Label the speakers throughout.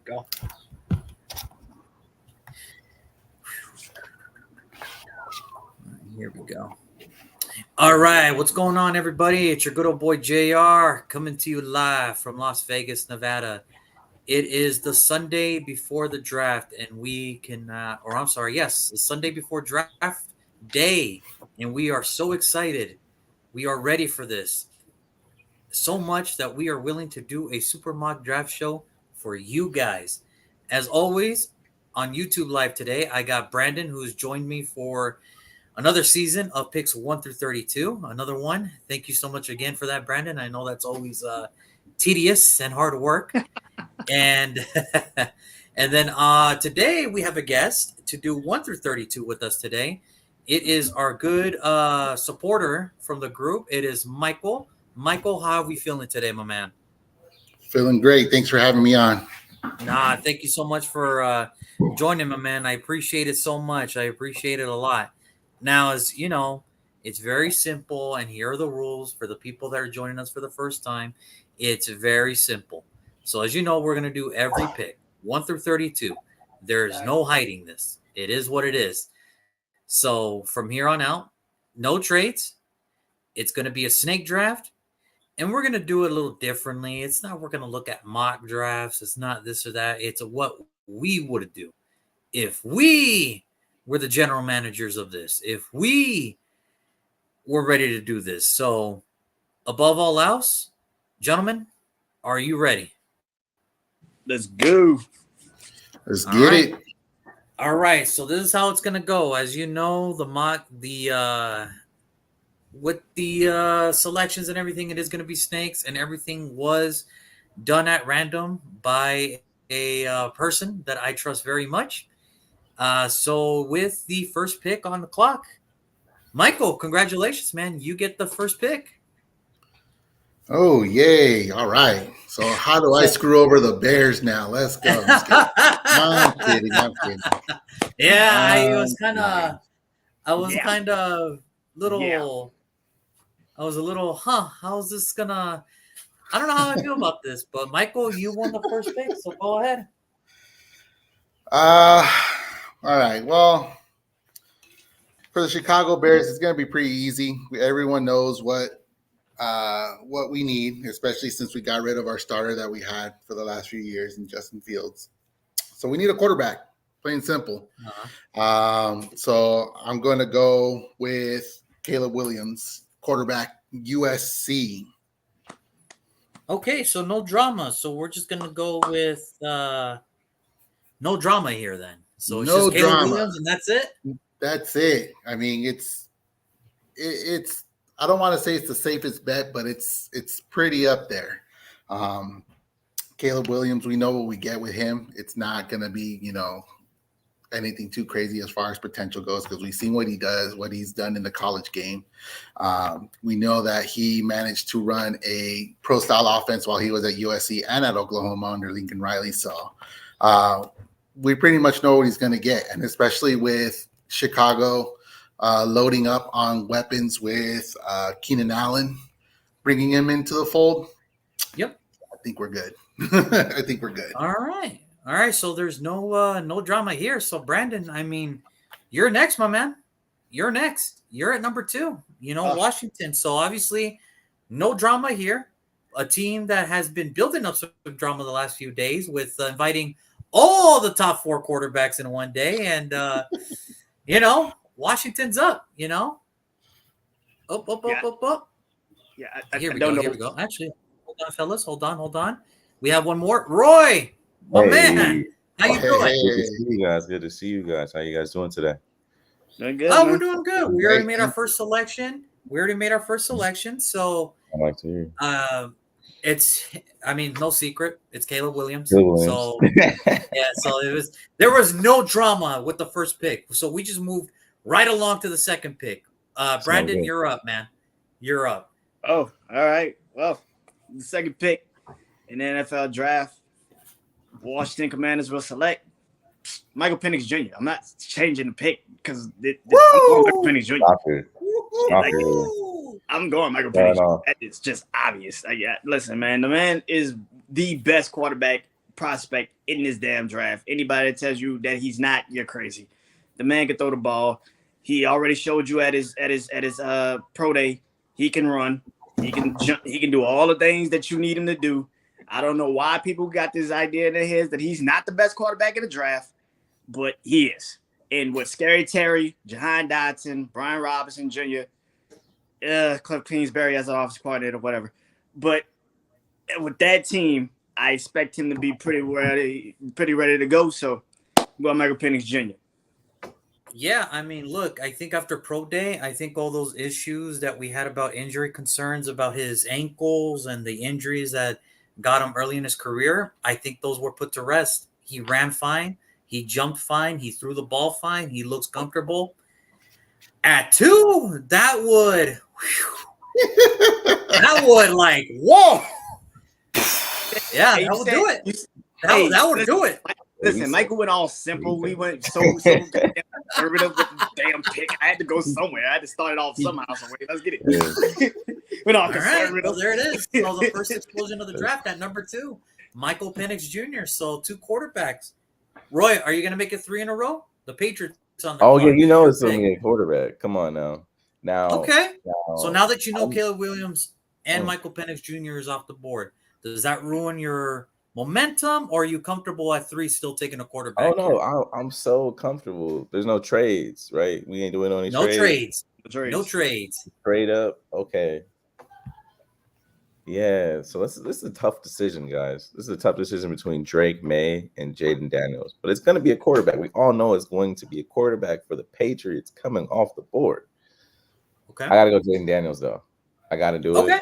Speaker 1: Go. Here we go. All right, what's going on, everybody? It's your good old boy JR coming to you live from Las Vegas, Nevada. It is the Sunday before the draft, and we can, yes, the Sunday before draft day, and we are so excited. We are ready for this. So much that we are willing to do a super mock draft show for you guys. As always, on YouTube Live today, I got Brandon, who's joined me for another season of picks 1 through 32. Another one. Thank you so much again for that, Brandon. I know that's always tedious and hard work. And and then today we have a guest to do 1 through 32 with us today. It is our good supporter from the group. It is Michael. Michael, how are we feeling today, my man?
Speaker 2: Feeling great. Thanks for having me on.
Speaker 1: Thank you so much for joining, my man. I appreciate it so much. I appreciate it a lot. Now, as you know, it's very simple, and here are the rules for the people that are joining us for the first time. It's very simple. So, as you know, we're going to do every pick, 1 through 32. There is no hiding this. It is what it is. So, from here on out, no trades. It's going to be a snake draft, and we're going to do it a little differently. It's not we're going to look at mock drafts. It's not this or that. It's what we would do if we were the general managers of this, if we were ready to do this. So, above all else, gentlemen, are you ready?
Speaker 3: Let's go.
Speaker 2: Let's get it.
Speaker 1: All right. So this is how it's gonna go. As you know, with the selections and everything, it is gonna be snakes, and everything was done at random by a person that I trust very much. So with the first pick on the clock, Michael, congratulations, man. You get the first pick.
Speaker 2: Oh, yay. All right. So how do I screw over the Bears now? Let's go. I'm kidding.
Speaker 1: Yeah, I was a little, how's this gonna, I don't know how I feel about this, but Michael, you won the first pick, so go ahead.
Speaker 2: All right. Well, for the Chicago Bears, it's going to be pretty easy. Everyone knows what we need, especially since we got rid of our starter that we had for the last few years in Justin Fields. So we need a quarterback, plain and simple. So I'm going to go with Caleb Williams, quarterback, USC.
Speaker 1: Okay, so no drama. So we're just going to go with no drama here then. So it's just Caleb Williams and that's it?
Speaker 2: That's it. I mean, it's I don't want to say it's the safest bet, but it's pretty up there. Caleb Williams, we know what we get with him. It's not going to be, anything too crazy as far as potential goes because we've seen what he does, what he's done in the college game. We know that he managed to run a pro-style offense while he was at USC and at Oklahoma under Lincoln Riley. So we pretty much know what he's going to get, and especially with Chicago loading up on weapons with Keenan Allen, bringing him into the fold.
Speaker 1: Yep.
Speaker 2: I think we're good. I think we're good.
Speaker 1: All right. So there's no drama here. So Brandon, I mean, you're next, my man. You're next. You're at number 2. Washington. So obviously, no drama here. A team that has been building up some drama the last few days with inviting all the top 4 quarterbacks in one day, and Washington's up. Up.
Speaker 3: Yeah,
Speaker 1: Here we go. Actually, hold on, fellas. Hold on. We have one more. Roy, my man. How you doing?
Speaker 4: Good to see you guys. How you guys doing today?
Speaker 3: Doing good.
Speaker 1: We're doing good. We already made our first selection. So
Speaker 4: I like to hear.
Speaker 1: No secret. It's Caleb Williams.
Speaker 4: So
Speaker 1: there was no drama with the first pick. So we just moved right along to the second pick. Brandon, you're up, man. You're up.
Speaker 3: Oh, all right. Well, the second pick in the NFL draft, Washington Commanders will select Michael Penix Jr. I'm not changing the pick because I'm going Michael Penix Jr. I'm going Michael Penix Jr. It's just obvious. Listen, man, the man is the best quarterback prospect in this damn draft. Anybody that tells you that he's not, you're crazy. The man can throw the ball. He already showed you at his pro day. He can run. He can jump. He can do all the things that you need him to do. I don't know why people got this idea in their heads that he's not the best quarterback in the draft, but he is. And with Scary Terry, Jahan Dotson, Brian Robinson Jr., Cliff Kingsbury as an offensive coordinator or whatever. But with that team, I expect him to be pretty ready to go. So, well, Michael Penix Jr.
Speaker 1: Yeah, I mean, look, I think after pro day, I think all those issues that we had about injury concerns about his ankles and the injuries that got him early in his career, I think those were put to rest. He ran fine. He jumped fine. He threw the ball fine. He looks comfortable. At 2, that would like, whoa. Yeah, that would do it. That would do it.
Speaker 3: Listen, Michael went all simple. We went so conservative with the damn pick. I had to go somewhere. I had to start it off somehow. So wait, let's get it. Went all conservative.
Speaker 1: Right, well, there it is. So the first explosion of the draft at number 2, Michael Penix Jr. So 2 quarterbacks. Roy, are you going to make it 3 in a row? The Patriots on the
Speaker 4: Oh, yeah, you know it's going to be a quarterback. Come on now.
Speaker 1: Okay. So now that you know Caleb Williams and Michael Penix Jr. is off the board, does that ruin your momentum, or are you comfortable at 3 still taking a quarterback?
Speaker 4: Oh, no, I'm so comfortable. There's no trades, right? We ain't doing any
Speaker 1: trades. No trades.
Speaker 4: Trade up. Okay. Yeah, so this is a tough decision, guys. This is a tough decision between Drake May and Jaden Daniels. But it's going to be a quarterback. We all know it's going to be a quarterback for the Patriots coming off the board.
Speaker 1: Okay.
Speaker 4: I got to go Jaden Daniels, though. I got to do
Speaker 1: it.
Speaker 4: I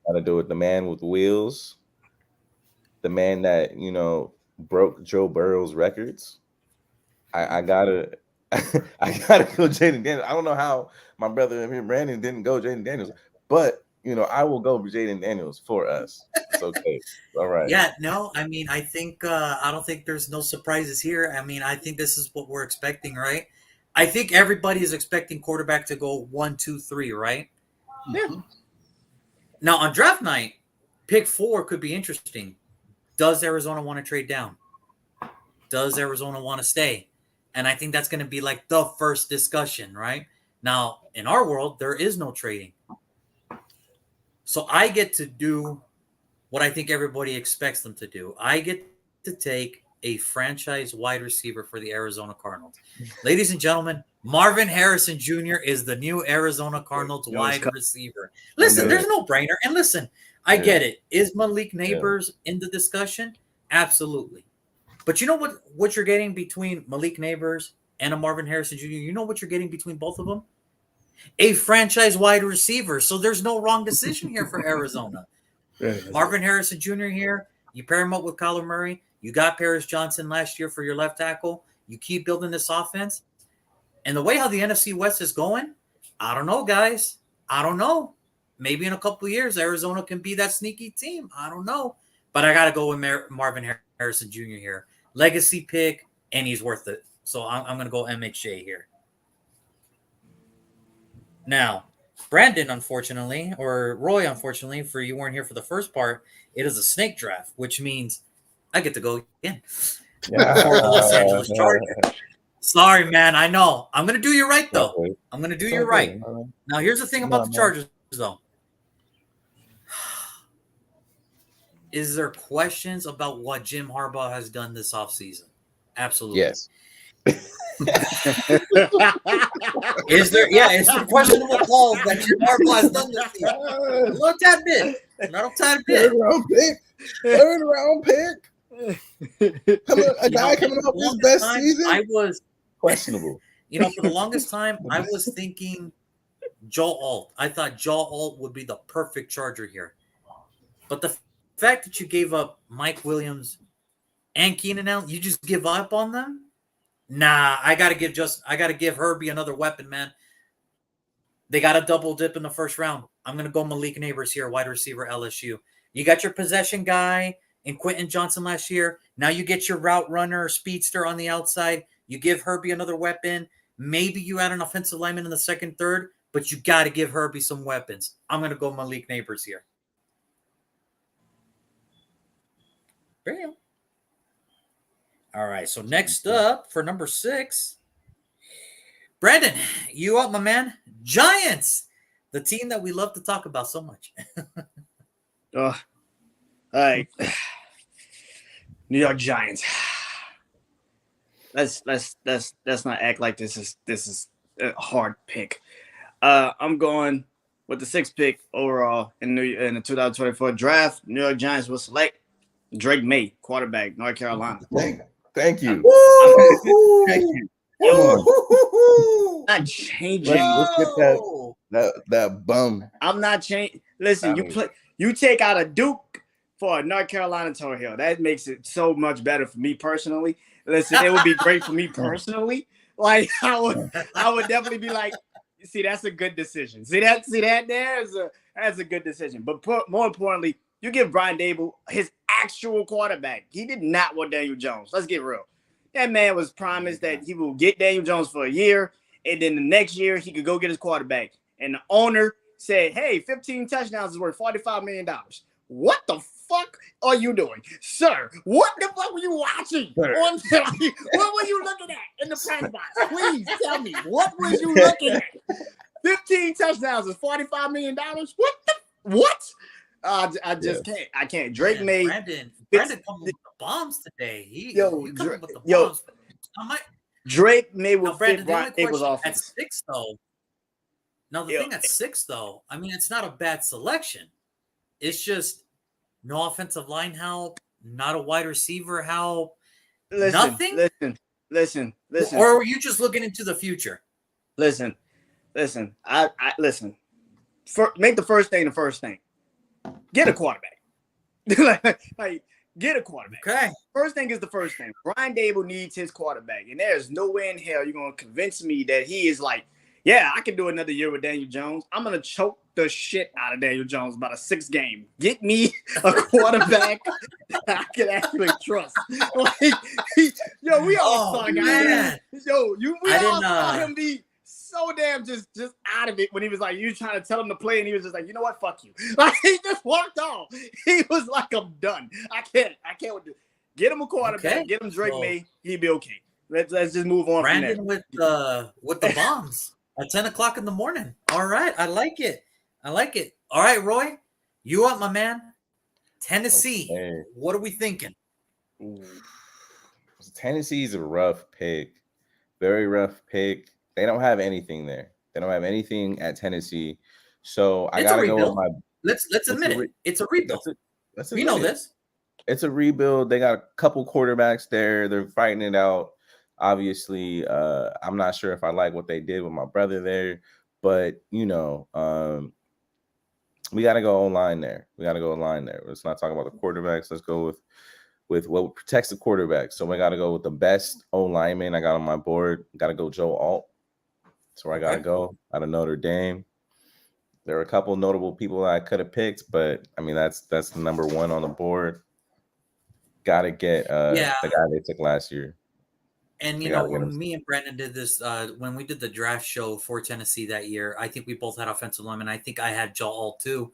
Speaker 4: got to do it. The man with wheels. The man that, broke Joe Burrow's records. I gotta go Jaden Daniels. I don't know how my brother Brandon didn't go Jaden Daniels, but I will go Jaden Daniels for us. It's okay. All right.
Speaker 1: Yeah, no, I mean, I think I don't think there's no surprises here. I mean, I think this is what we're expecting, right? I think everybody is expecting quarterback to go 1, 2, 3, right?
Speaker 3: Yeah.
Speaker 1: Now on draft night, pick 4 could be interesting. Does Arizona want to trade down? Does Arizona want to stay? And I think that's going to be like the first discussion, right? Now, in our world, there is no trading. So I get to do what I think everybody expects them to do. I get to take a franchise wide receiver for the Arizona Cardinals. Ladies and gentlemen, Marvin Harrison Jr. is the new Arizona Cardinals wide receiver. Listen, there's no brainer. And listen, I get it. Is Malik Neighbors in the discussion? Absolutely. But you know what you're getting between Malik Neighbors and a Marvin Harrison Jr.? You know what you're getting between both of them? A franchise wide receiver. So there's no wrong decision here for Arizona. Marvin Harrison Jr. here. You pair him up with Kyler Murray. You got Paris Johnson last year for your left tackle. You keep building this offense. And the way how the NFC West is going, I don't know, guys. I don't know. Maybe in a couple of years, Arizona can be that sneaky team. I don't know. But I got to go with Marvin Harrison Jr. here. Legacy pick, and he's worth it. So I'm going to go MHJ here. Now, Brandon, unfortunately, or Roy, unfortunately, for you weren't here for the first part, it is a snake draft, which means I get to go again for the Los Angeles Chargers. Sorry, man. I know. I'm going to do you right, though. I'm going to do you right. Now, here's the thing about the Chargers, though. Is there questions about what Jim Harbaugh has done this offseason? Absolutely.
Speaker 4: Yes.
Speaker 1: Is there questionable calls that Jim Harbaugh has done this season? A little tad bit. Not a tad bit.
Speaker 2: Third round pick. A guy coming off his best season.
Speaker 1: I was
Speaker 4: questionable.
Speaker 1: For the longest time, I was thinking Joe Alt. I thought Joe Alt would be the perfect Charger here. But the fact that you gave up Mike Williams and Keenan Allen, you just give up on them? Nah, I gotta give Herbie another weapon, man. They got a double dip in the first round. I'm gonna go Malik Neighbors here, wide receiver LSU. You got your possession guy in Quentin Johnson last year. Now you get your route runner, speedster on the outside. You give Herbie another weapon. Maybe you add an offensive lineman in the second, third, but you got to give Herbie some weapons. I'm going to go Malik Neighbors here. Bam. All right. So next up for number 6, Brandon, you up, my man? Giants, the team that we love to talk about so much.
Speaker 3: All right. New York Giants. Let's not act like this is a hard pick. I'm going with the 6th pick overall in the 2024 draft. New York Giants will select Drake May, quarterback, North Carolina.
Speaker 4: Thank you.
Speaker 2: Thank you.
Speaker 4: Come on.
Speaker 3: Not changing.
Speaker 4: Let's get that bum.
Speaker 3: I'm not changing. Listen, you take out a Duke for a North Carolina Tar Heel. That makes it so much better for me personally. Listen, it would be great for me personally. Like I would definitely be like, see, that's a good decision. See that that's a good decision. But more importantly, you give Brian Dable his actual quarterback. He did not want Daniel Jones. Let's get real. That man was promised that he will get Daniel Jones for a year, and then the next year he could go get his quarterback. And the owner said, hey, 15 touchdowns is worth $45 million. What the fuck are you doing? Sir, what the fuck were you watching? What were you looking at in the press box? Please tell me. What was you looking at? 15 touchdowns is $45 million? What? I just can't. I can't. Drake May.
Speaker 1: Brandon coming with the bombs today. He coming with the bombs.
Speaker 3: Drake May will
Speaker 1: Brandon,
Speaker 3: fit Brian Dable's offense.
Speaker 1: At 6, though. Now, the thing at 6, though, I mean, it's not a bad selection. It's just no offensive line help, not a wide receiver help, nothing.
Speaker 3: Listen.
Speaker 1: Or are you just looking into the future?
Speaker 3: Listen. I listen. Make the first thing the first thing. Get a quarterback. like, get a quarterback.
Speaker 1: Okay.
Speaker 3: First thing is the first thing. Brian Dable needs his quarterback, and there's no way in hell you're gonna convince me that he is like, yeah, I can do another year with Daniel Jones. I'm gonna choke the shit out of Daniel Jones about a 6th game. Get me a quarterback that I can actually trust. We all saw guys. We all saw him be so damn just out of it when he was like, you trying to tell him to play, and he was just like, you know what, fuck you. Like he just walked off. He was like, I'm done. I can't do. Get him a quarterback. Okay. Get him Drake May. He'd be okay. Let's just move on.
Speaker 1: Brandon from there. with the bombs at 10 o'clock in the morning. All right, I like it. All right, Roy, you up, my man? Tennessee. Okay. What are we thinking?
Speaker 4: Tennessee's a rough pick. Very rough pick. They don't have anything there. They don't have anything at Tennessee. So I gotta go with my.
Speaker 1: Let's admit it. It's a rebuild. We know this.
Speaker 4: It's a rebuild. They got a couple quarterbacks there. They're fighting it out. Obviously, I'm not sure if I like what they did with my brother there, but we gotta go online there. Let's not talk about the quarterbacks. Let's go with what protects the quarterback. So we got to go with the best O lineman I got on my board. Got to go Joe Alt. That's where I got to go out of Notre Dame. There are a couple notable people that I could have picked, but I mean, that's the number 1 on the board. Got to get the guy they took last year.
Speaker 1: And, when me and Brandon did this, when we did the draft show for Tennessee that year, I think we both had offensive linemen. I think I had Joe Alt too.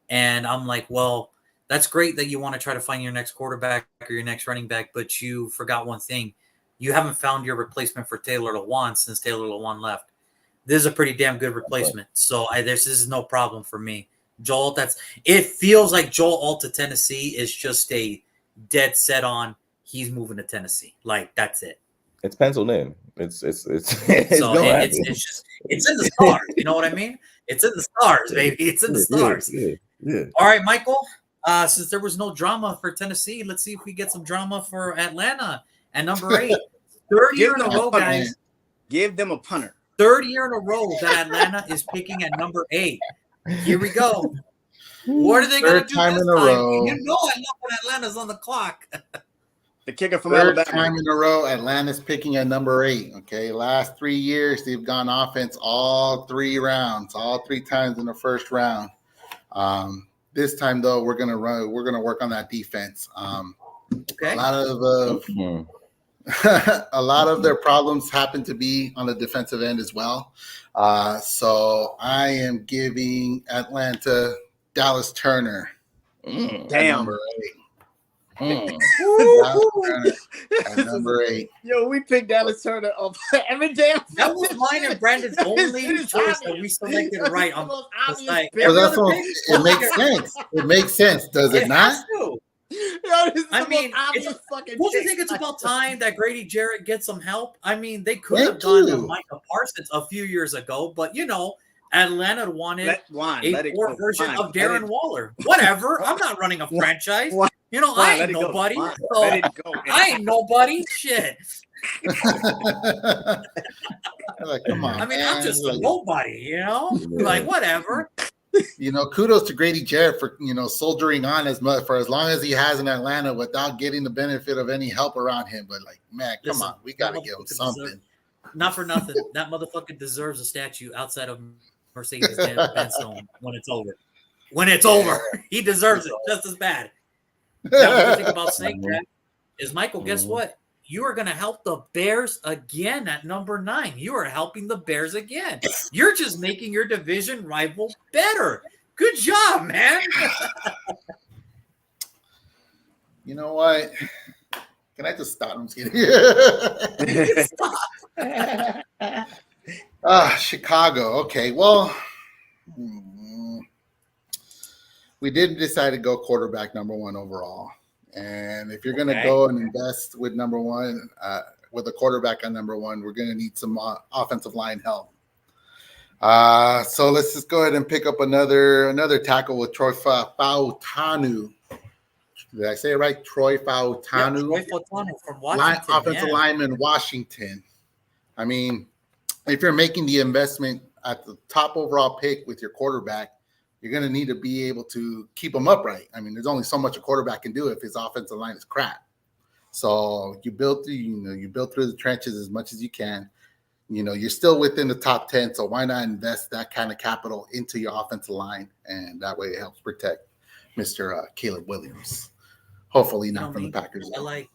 Speaker 1: And I'm like, well, that's great that you want to try to find your next quarterback or your next running back, but you forgot one thing. You haven't found your replacement for Taylor Lewan since Taylor Lewan left. This is a pretty damn good replacement. So this is no problem for me. Joel, it feels like Joel Alt to Tennessee is just a dead set on he's moving to Tennessee. Like, that's it.
Speaker 4: It's penciled in. It's
Speaker 1: it's in the stars. You know what I mean? It's in the stars, baby. It's in the stars.
Speaker 4: Yeah.
Speaker 1: All right, Michael. Since there was no drama for Tennessee, let's see if we get some drama for Atlanta at number 8. Third year in a row, guys.
Speaker 3: Give them a punter.
Speaker 1: Third year in a row that Atlanta is picking at number 8. Here we go. What are they going to do
Speaker 2: time
Speaker 1: this
Speaker 2: in a
Speaker 1: time?
Speaker 2: row.
Speaker 1: You know I love when Atlanta's on the clock.
Speaker 3: The kicker from
Speaker 2: Third
Speaker 3: Alabama.
Speaker 2: time in a row, Atlanta's picking at number 8. Okay, last 3 years they've gone offense all 3 rounds, all 3 times in the first round. This time though, we're gonna work on that defense.
Speaker 1: Okay.
Speaker 2: A lot of their problems happen to be on the defensive end as well. So I am giving Atlanta Dallas Turner.
Speaker 3: Damn.
Speaker 2: Number Dallas Turner at number 8.
Speaker 3: Yo, we picked Dallas Turner up every damn.
Speaker 1: That was mine and Brandon's only choice that we selected right on the site.
Speaker 2: Well, that's what it makes sense. It makes sense, does it not?
Speaker 1: has to.
Speaker 3: Yo, this is
Speaker 1: I
Speaker 3: the
Speaker 1: mean,
Speaker 3: most obvious fucking
Speaker 1: Don't you
Speaker 3: pick.
Speaker 1: think it's about time that Grady Jarrett gets some help? I mean, they could
Speaker 2: Thank
Speaker 1: have gone to
Speaker 2: you.
Speaker 1: Micah Parsons a few years ago, but Atlanta wanted
Speaker 3: Let
Speaker 1: a
Speaker 3: it
Speaker 1: poor
Speaker 3: go.
Speaker 1: version
Speaker 3: Fine,
Speaker 1: of
Speaker 3: let
Speaker 1: Darren
Speaker 3: it-
Speaker 1: Whaller. Whatever. I'm not running a franchise.
Speaker 3: Fine,
Speaker 1: I
Speaker 3: let
Speaker 1: ain't
Speaker 3: it go.
Speaker 1: nobody.
Speaker 3: Fine,
Speaker 1: So
Speaker 3: let it go.
Speaker 1: I ain't nobody. Shit.
Speaker 2: Like, come on.
Speaker 1: I mean,
Speaker 2: man.
Speaker 1: I'm just a
Speaker 2: Like,
Speaker 1: nobody,
Speaker 4: Yeah.
Speaker 1: Like, whatever.
Speaker 2: kudos to Grady Jarrett for soldiering on as much for as long as he has in Atlanta without getting the benefit of any help around him. But like, man, come
Speaker 1: Listen,
Speaker 2: on, we gotta
Speaker 1: that
Speaker 2: give him
Speaker 1: motherfucker
Speaker 2: something.
Speaker 1: Not for nothing. That motherfucker deserves a statue outside of Mercedes-Benz Dome when it's over. When it's over, he deserves it just as bad. Now, what you think about Snake Draft is, Michael, guess what? You are going to help the Bears again at number 9. You are helping the Bears again. You're just making your division rival better. Good job, man.
Speaker 2: You know what? Can I just stop? I'm just kidding. Chicago. Okay, well, we did decide to go quarterback number 1 overall. And if you're going to go and invest with number 1, with a quarterback on number 1, we're going to need some offensive line help. So let's just go ahead and pick up another tackle with Troy Fautanu. Did I say it right? Troy Fautanu.
Speaker 1: Troy Fautanu from Washington.
Speaker 2: Offensive lineman, Washington. I mean, if you're making the investment at the top overall pick with your quarterback, you're going to need to be able to keep him upright. I mean, there's only so much a quarterback can do if his offensive line is crap. So you build through the trenches as much as you can. You're still within the top 10, so why not invest that kind of capital into your offensive line? And that way it helps protect Mr. Caleb Williams. Hopefully not from the Packers.
Speaker 1: I like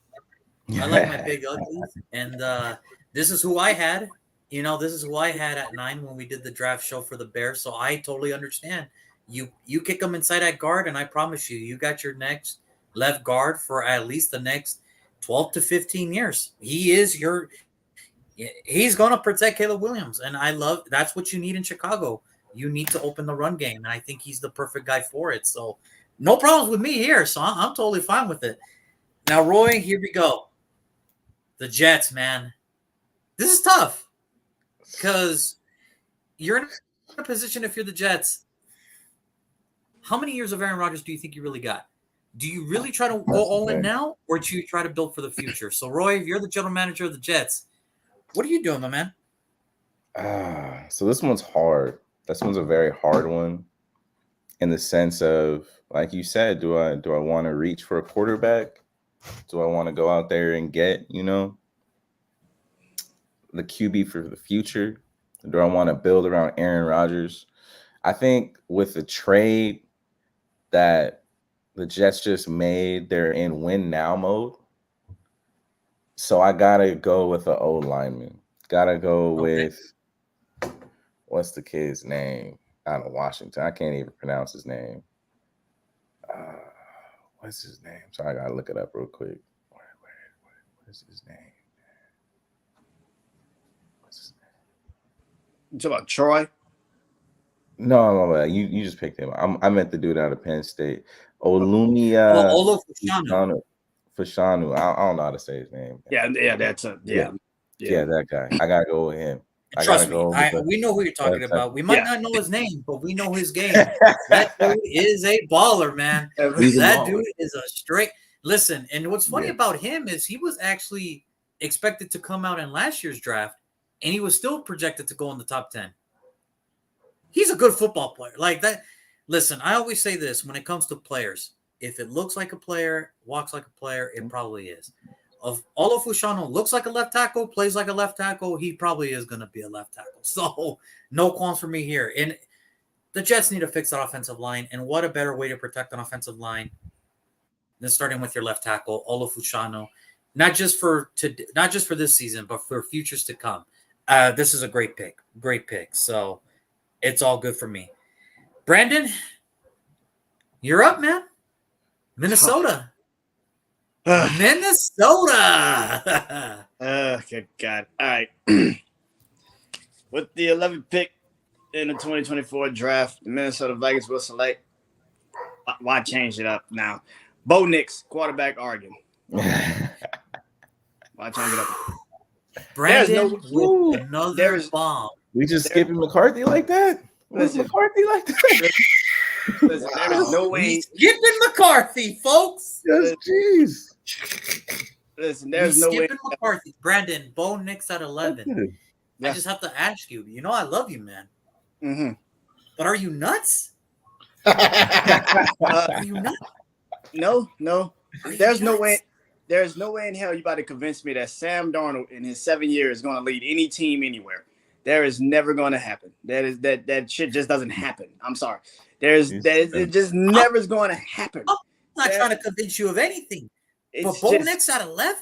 Speaker 1: my big uglies, and this is who I had. This is who I had at 9 when we did the draft show for the Bears. So I totally understand. You kick them inside at guard, and I promise you got your next left guard for at least the next 12 to 15 years. He's going to protect Caleb Williams, and that's what you need in Chicago. You need to open the run game, and I think he's the perfect guy for it. So no problems with me here. So I'm totally fine with it. Now, Roy, here we go. The Jets, man. This is tough because you're in a position, if you're the Jets, how many years of Aaron Rodgers do you think you really got? Do you really try to go all in now, or do you try to build for the future? So, Roy, you're the general manager of the Jets. What are you doing, my man?
Speaker 4: So this one's hard. This one's a very hard one in the sense of, like you said, do I want to reach for a quarterback? Do I want to go out there and get, the QB for the future? Do I want to build around Aaron Rodgers? I think with the trade that the Jets just made, they're in win now mode. So I got to go with an old lineman. Got to go with, what's the kid's name out of Washington? I can't even pronounce his name. What's his name? So I got to look it up real quick. What is his name? What's his name?
Speaker 3: You talking about Troy?
Speaker 4: No, you just picked him. I meant the dude out of Penn State. Olumia. Fashanu. I don't know how to say his name.
Speaker 3: Yeah, that's
Speaker 4: yeah, that guy. I gotta go with him.
Speaker 1: Trust me, we know who you're talking about. We might not know his name, but we know his game. That dude is a baller, man. That dude is a straight. Listen, and what's funny about him is he was actually expected to come out in last year's draft, and he was still projected to go in the top 10. He's a good football player. Like that. Listen, I always say this when it comes to players. If it looks like a player, walks like a player, it probably is. Of Olu Fashanu looks like a left tackle, plays like a left tackle, he probably is going to be a left tackle. So no qualms for me here. And the Jets need to fix that offensive line. And what a better way to protect an offensive line than starting with your left tackle, Olu Fashanu. Not just for this season, but for futures to come. This is a great pick. Great pick. So it's all good for me. Brandon, you're up, man. Minnesota. Minnesota.
Speaker 3: Good God. All right. With the 11th pick in the 2024 draft, the Minnesota Vikings will select. Why change it up now? Bo Nix, quarterback, Oregon. Why change it up?
Speaker 1: Brandon
Speaker 3: no-
Speaker 1: with another bomb.
Speaker 4: We just skipping McCarthy like that? Was
Speaker 3: Listen.
Speaker 4: McCarthy like that?
Speaker 3: Listen, there is no
Speaker 1: We
Speaker 3: way.
Speaker 1: skipping McCarthy, folks.
Speaker 4: Yes, jeez.
Speaker 3: Listen,
Speaker 1: We
Speaker 3: there's no way.
Speaker 1: skipping McCarthy. Brandon, Bo Nix at 11.
Speaker 3: Yeah.
Speaker 1: I just have to ask you. You know I love you, man.
Speaker 3: Mm-hmm.
Speaker 1: But are you nuts?
Speaker 3: Uh,
Speaker 1: Are you nuts?
Speaker 3: no.
Speaker 1: Are you
Speaker 3: There's no
Speaker 1: nuts?
Speaker 3: way. There's no way in hell you about to convince me that Sam Darnold in his 7 years is going to lead any team anywhere. There is never going to happen. That shit just doesn't happen. I'm sorry. It just never is going to happen.
Speaker 1: I'm not trying to convince you of anything. But
Speaker 3: It's
Speaker 1: Bo
Speaker 3: just-
Speaker 1: Nix at 11?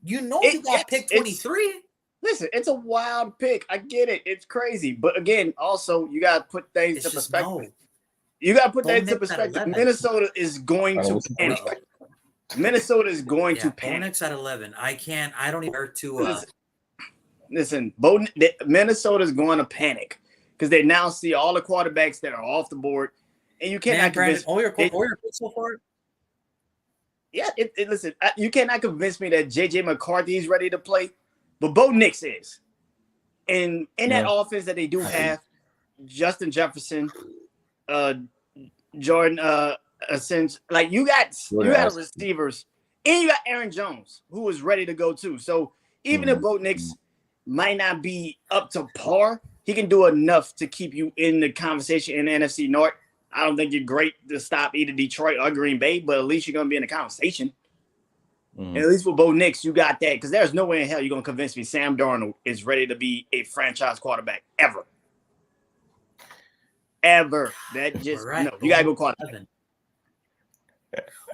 Speaker 1: You know
Speaker 3: It-
Speaker 1: you got
Speaker 3: it's-
Speaker 1: pick
Speaker 3: it's-
Speaker 1: 23.
Speaker 3: Listen, it's a wild pick. I get it. It's crazy. But again, also, you got to put things
Speaker 1: It's
Speaker 3: into
Speaker 1: just
Speaker 3: perspective.
Speaker 1: no.
Speaker 3: You got to put
Speaker 1: Bo
Speaker 3: things into
Speaker 1: Nix at
Speaker 3: perspective.
Speaker 1: 11.
Speaker 3: Minnesota is going to panic. Minnesota is going
Speaker 1: Yeah,
Speaker 3: to
Speaker 1: Bo
Speaker 3: panic.
Speaker 1: Nix at 11. I don't even hurt to
Speaker 3: Listen, Minnesota is going to panic because they now see all the quarterbacks that are off the board, and you cannot
Speaker 1: man, Brandon,
Speaker 3: convince.
Speaker 1: all your picks so far?
Speaker 3: Yeah, listen, you cannot convince me that JJ McCarthy is ready to play, but Bo Nix is. And in that offense that they do have, Justin Jefferson, Jordan, like you got receivers, and you got Aaron Jones who is ready to go too. So even if Bo Nix might not be up to par, he can do enough to keep you in the conversation in the NFC North. I don't think you're great to stop either Detroit or Green Bay, but at least you're gonna be in the conversation. And at least with Bo Nix, you got that because there's no way in hell you're gonna convince me Sam Darnold is ready to be a franchise quarterback ever. That just
Speaker 1: Right,
Speaker 3: no. You gotta go quarterback.
Speaker 1: 11.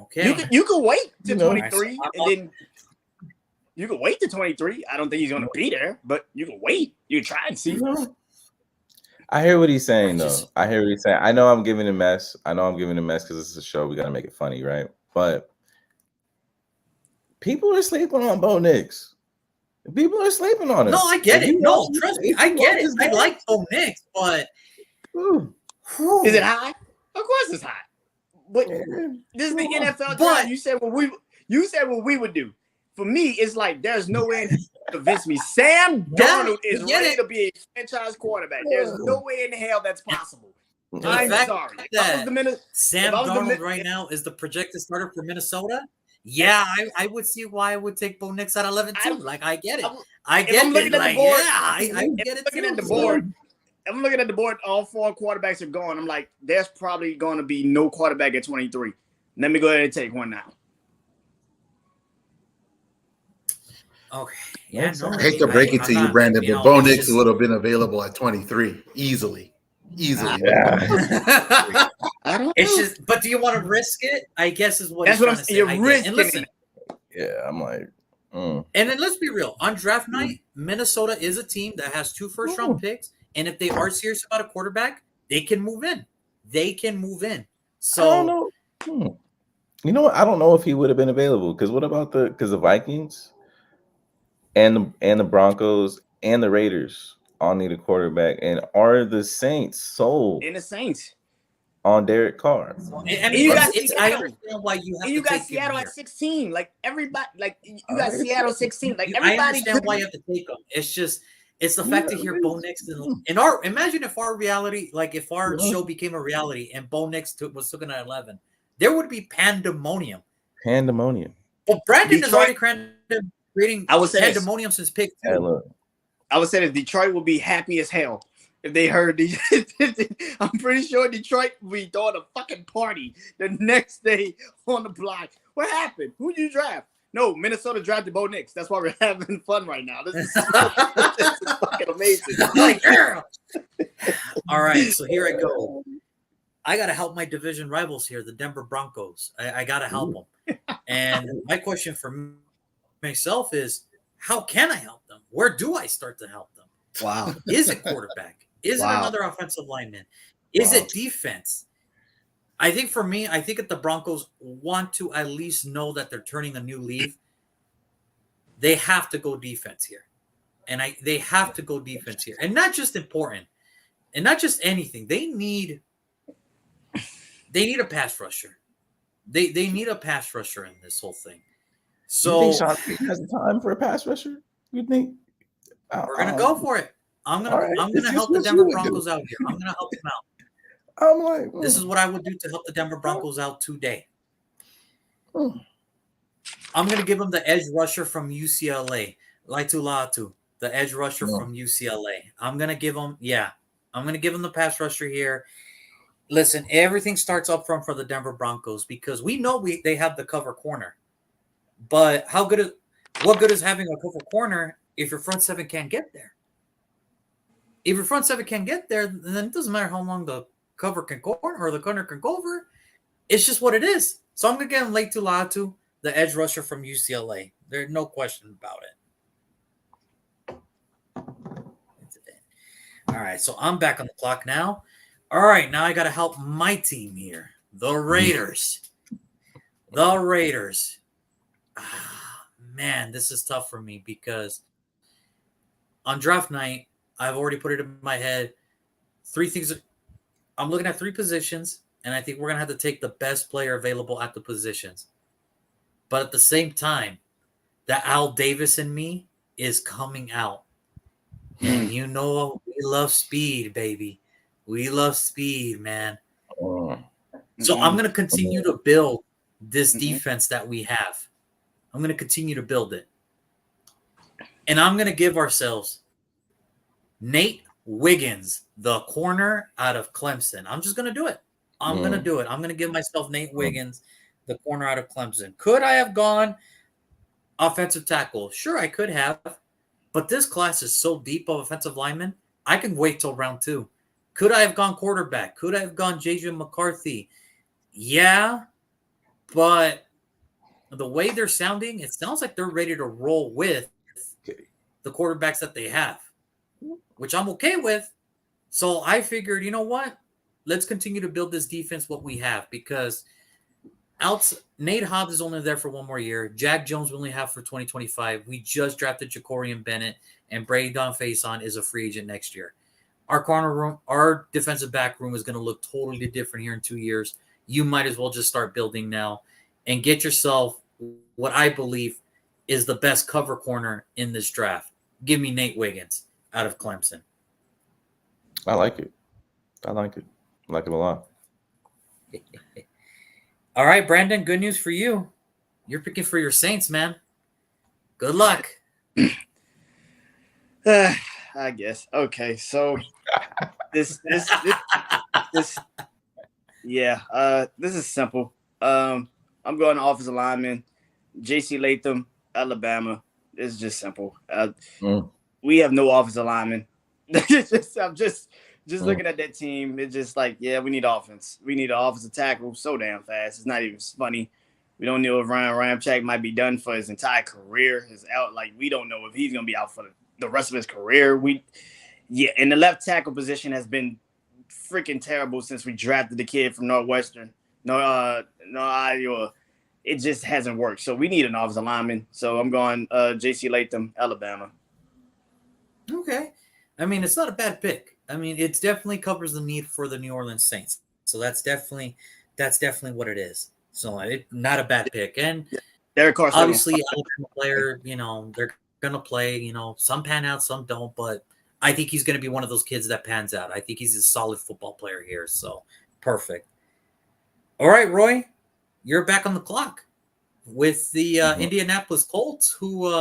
Speaker 1: Okay.
Speaker 3: You can wait to
Speaker 4: know,
Speaker 3: 23 and then you can wait to 23. I don't think he's gonna be there, but you can wait. You can try and see.
Speaker 4: I hear what he's saying, though.
Speaker 1: Just-
Speaker 4: I hear what he's saying. I know I'm giving him mess. Because this is a show. We got to make it funny, right? But people are sleeping on Bo Nix. People are sleeping on him.
Speaker 1: No, I get it. No, trust me. I get it. I
Speaker 4: Ooh.
Speaker 1: like Bo Nix, but
Speaker 3: Is it high? Of course it's high. But this is the NFL draft. You said what we would do. For me, it's like there's no way to convince me. Sam Darnold is ready to be a franchise quarterback. There's no way in hell that's possible. I'm
Speaker 1: fact
Speaker 3: sorry.
Speaker 1: that Sam
Speaker 3: if I was the
Speaker 1: Darnold right now is the projected starter for Minnesota. Yeah, I would see why I would take Bo Nix at 11 too. I get it. I get it. Like, yeah, I get it.
Speaker 3: Looking at the board, I'm looking at the board. All four quarterbacks are gone. I'm like, there's probably going to be no quarterback at 23. Let me go ahead and take one now.
Speaker 1: Okay. Yeah, no,
Speaker 2: I hate to break it to you, Brandon, but Bo Nix would have been available at 23 easily.
Speaker 4: Yeah.
Speaker 3: I don't.
Speaker 1: It's just, but do you want to risk it? I guess is what
Speaker 3: That's
Speaker 1: he's
Speaker 3: what I'm
Speaker 1: trying to
Speaker 3: saying.
Speaker 1: say.
Speaker 3: You're
Speaker 1: I get it.
Speaker 3: risking
Speaker 1: And listen,
Speaker 4: Yeah, I'm like,
Speaker 1: and then let's be real. On draft night, Minnesota is a team that has 2 first-round picks, and if they are serious about a quarterback, they can move in. So
Speaker 4: I don't know. You know what? I don't know if he would have been available because what about the Vikings and the Broncos and the Raiders all need a quarterback, and are the Saints sold
Speaker 3: In the Saints.
Speaker 4: on Derek Carr?
Speaker 1: I
Speaker 3: you
Speaker 1: mean,
Speaker 3: got
Speaker 1: I
Speaker 3: Seattle.
Speaker 1: understand why you have
Speaker 3: And you
Speaker 1: to
Speaker 3: got
Speaker 1: take him
Speaker 3: Seattle
Speaker 1: here.
Speaker 3: at 16. Like everybody, like you got Seattle 16. Like
Speaker 1: I
Speaker 3: everybody.
Speaker 1: understand why you have to take them. It's just it's the fact to hear Bo Nix in our imagine if our reality, like if our show became a reality and Bo Nix was taken at 11, there would be pandemonium.
Speaker 4: Pandemonium.
Speaker 1: Well, Brandon is
Speaker 3: Detroit-
Speaker 1: already creating
Speaker 3: I would say this.
Speaker 1: pandemonium since pick 2.
Speaker 4: Hey, look,
Speaker 3: I would say that Detroit would be happy as hell if they heard these. I'm pretty sure Detroit would be throwing a fucking party the next day on the block. What happened? Who did you draft? No, Minnesota drafted Bo Nix. That's why we're having fun right now. This is fucking amazing.
Speaker 1: Like, girl. All right, so here I go. I got to help my division rivals here, the Denver Broncos. I got to help them. And my question for myself is, how can I help them? Where do I start to help them?
Speaker 3: Wow.
Speaker 1: Is it quarterback? Is it another offensive lineman? Is it defense? I think for me, I think if the Broncos want to at least know that they're turning a new leaf, they have to go defense here. And they have to go defense here. And not just important. And not just anything. They need a pass rusher. They need a pass rusher in this whole thing. So
Speaker 4: you think Sean Payton has the time for a pass rusher? You think
Speaker 1: we're gonna go for it. I'm gonna help the
Speaker 4: what
Speaker 1: Denver
Speaker 4: you would
Speaker 1: Broncos
Speaker 4: do.
Speaker 1: out here. I'm gonna help them out.
Speaker 4: I'm like,
Speaker 1: This is what I would do to help the Denver Broncos out today. I'm going to give him the edge rusher from UCLA, Laitu Latu, the edge rusher from UCLA. I'm going to give him the pass rusher here. Listen, everything starts up front for the Denver Broncos because we know they have the cover corner. But what good is having a cover corner if your front seven can't get there? If your front seven can't get there, then it doesn't matter how long the cover can corner or the corner can cover. It's just what it is. So I'm going to give him Laitu Latu, the edge rusher from UCLA. There's no question about it. All right, so I'm back on the clock now. All right, now I got to help my team here, the Raiders. The Raiders. Man, this is tough for me because on draft night, I've already put it in my head. Three things. I'm looking at three positions, and I think we're going to have to take the best player available at the positions. But at the same time, the Al Davis in me is coming out. And you know we love speed, baby. We love speed, man. So I'm going to continue to build this defense that we have. I'm going to continue to build it. And I'm going to give ourselves Nate Wiggins, the corner out of Clemson. I'm just going to do it. I'm going to do it. I'm going to give myself Nate Wiggins, the corner out of Clemson. Could I have gone offensive tackle? Sure, I could have. But this class is so deep of offensive linemen, I can wait till round 2. Could I have gone quarterback? Could I have gone J.J. McCarthy? Yeah, but the way they're sounding, it sounds like they're ready to roll with the quarterbacks that they have, which I'm okay with. So I figured, you know what? Let's continue to build this defense what we have because Nate Hobbs is only there for one more year. Jack Jones we only have for 2025. We just drafted Jacorian Bennett, and Braydon Faison is a free agent next year. Our corner room, our defensive back room is going to look totally different here in 2 years. You might as well just start building now and get yourself what I believe is the best cover corner in this draft. Give me Nate Wiggins out of Clemson.
Speaker 4: I like it. I like it a lot.
Speaker 1: All right, Brandon, good news for you. You're picking for your Saints, man. Good luck.
Speaker 3: I guess. Okay, so this is simple. I'm going to offensive lineman, J.C. Latham, Alabama. It's just simple. We have no offensive linemen. I'm just looking at that team. It's just like, yeah, we need offense. We need an offensive tackle so damn fast. It's not even funny. We don't know if Ryan Ramczyk might be done for his entire career. He's out. Like, we don't know if he's going to be out for the rest of his career. And the left tackle position has been freaking terrible since we drafted the kid from Northwestern. No Iowa. It just hasn't worked. So we need an offensive lineman. So I'm going J.C. Latham, Alabama.
Speaker 1: Okay. I mean, it's not a bad pick. I mean, it definitely covers the need for the New Orleans Saints. So that's definitely what it is. So not a bad pick. And
Speaker 3: Derek Carr,
Speaker 1: obviously, Alabama player, they're going to play, some pan out, some don't. But I think he's going to be one of those kids that pans out. I think he's a solid football player here. So perfect. All right, Roy, you're back on the clock with the Indianapolis Colts who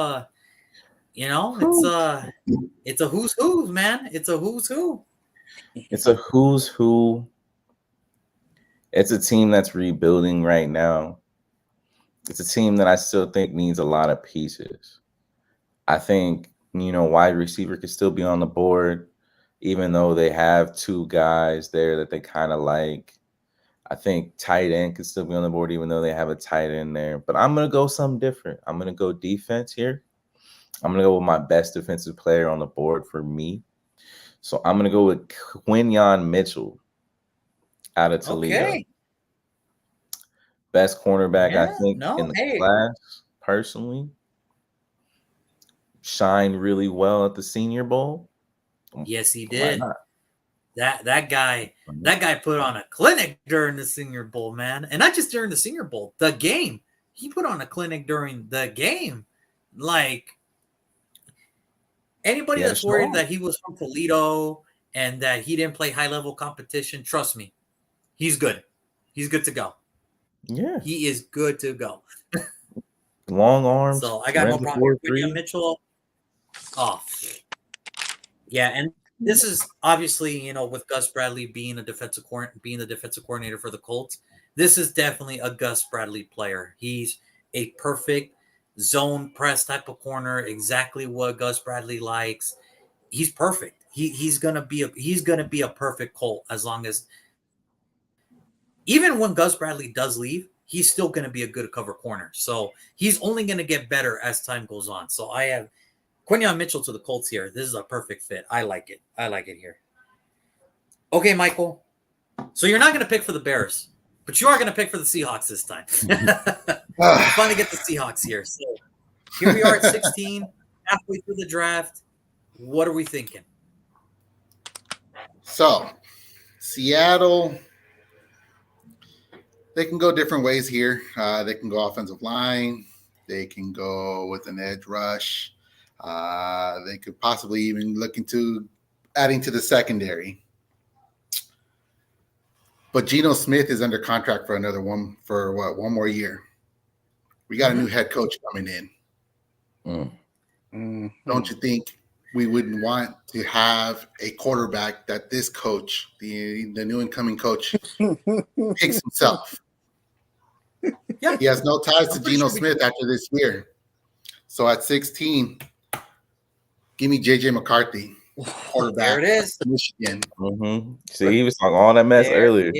Speaker 1: it's a who's who, man. It's a who's who.
Speaker 4: It's a who's who. It's a team that's rebuilding right now. It's a team that I still think needs a lot of pieces. I think, wide receiver could still be on the board, even though they have 2 guys there that they kind of like. I think tight end could still be on the board, even though they have a tight end there. But I'm going to go something different. I'm going to go defense here. I'm going to go with my best defensive player on the board for me. So I'm going to go with Quinyon Mitchell out of Toledo.
Speaker 1: Okay.
Speaker 4: best cornerback I
Speaker 1: Yeah,
Speaker 4: think
Speaker 1: no,
Speaker 4: in the
Speaker 1: hey.
Speaker 4: class personally. Shined really well at the Senior Bowl.
Speaker 1: Yes, he
Speaker 4: Why
Speaker 1: did.
Speaker 4: not?
Speaker 1: That guy put on a clinic during the Senior Bowl, man, and not just during the Senior Bowl. The game, he put on a clinic during the game. Like anybody
Speaker 4: He had a
Speaker 1: that's worried
Speaker 4: strong.
Speaker 1: that he was from Toledo and that he didn't play high level competition, trust me, he's good. He's good to go.
Speaker 4: Yeah.
Speaker 1: He is good to go.
Speaker 4: Long arms.
Speaker 1: So I got no problem. Quinion Mitchell. Oh, yeah, and this is obviously, with Gus Bradley being the defensive coordinator for the Colts. This is definitely a Gus Bradley player. He's a perfect zone press type of corner, exactly what Gus Bradley likes. He's perfect. He's gonna be a perfect Colt as long as even when Gus Bradley does leave, he's still gonna be a good cover corner. So he's only gonna get better as time goes on. So I have Quinion Mitchell to the Colts here. This is a perfect fit. I like it. I like it here. Okay, Michael. So you're not going to pick for the Bears, but you are going to pick for the Seahawks this time. Fun to get the Seahawks here. So here we are at 16, halfway through the draft. What are we thinking?
Speaker 2: So, Seattle, they can go different ways here. They can go offensive line. They can go with an edge rush. They could possibly even look into adding to the secondary. But Geno Smith is under contract for one more year. We got a new head coach coming in. Don't you think we wouldn't want to have a quarterback that this coach, the new incoming coach, picks himself?
Speaker 1: Yeah.
Speaker 2: He has no ties to Geno Smith after this year. So at 16, give me J.J. McCarthy, quarterback.
Speaker 1: There it is.
Speaker 2: Michigan.
Speaker 4: Mm-hmm. See, he was talking all that mess earlier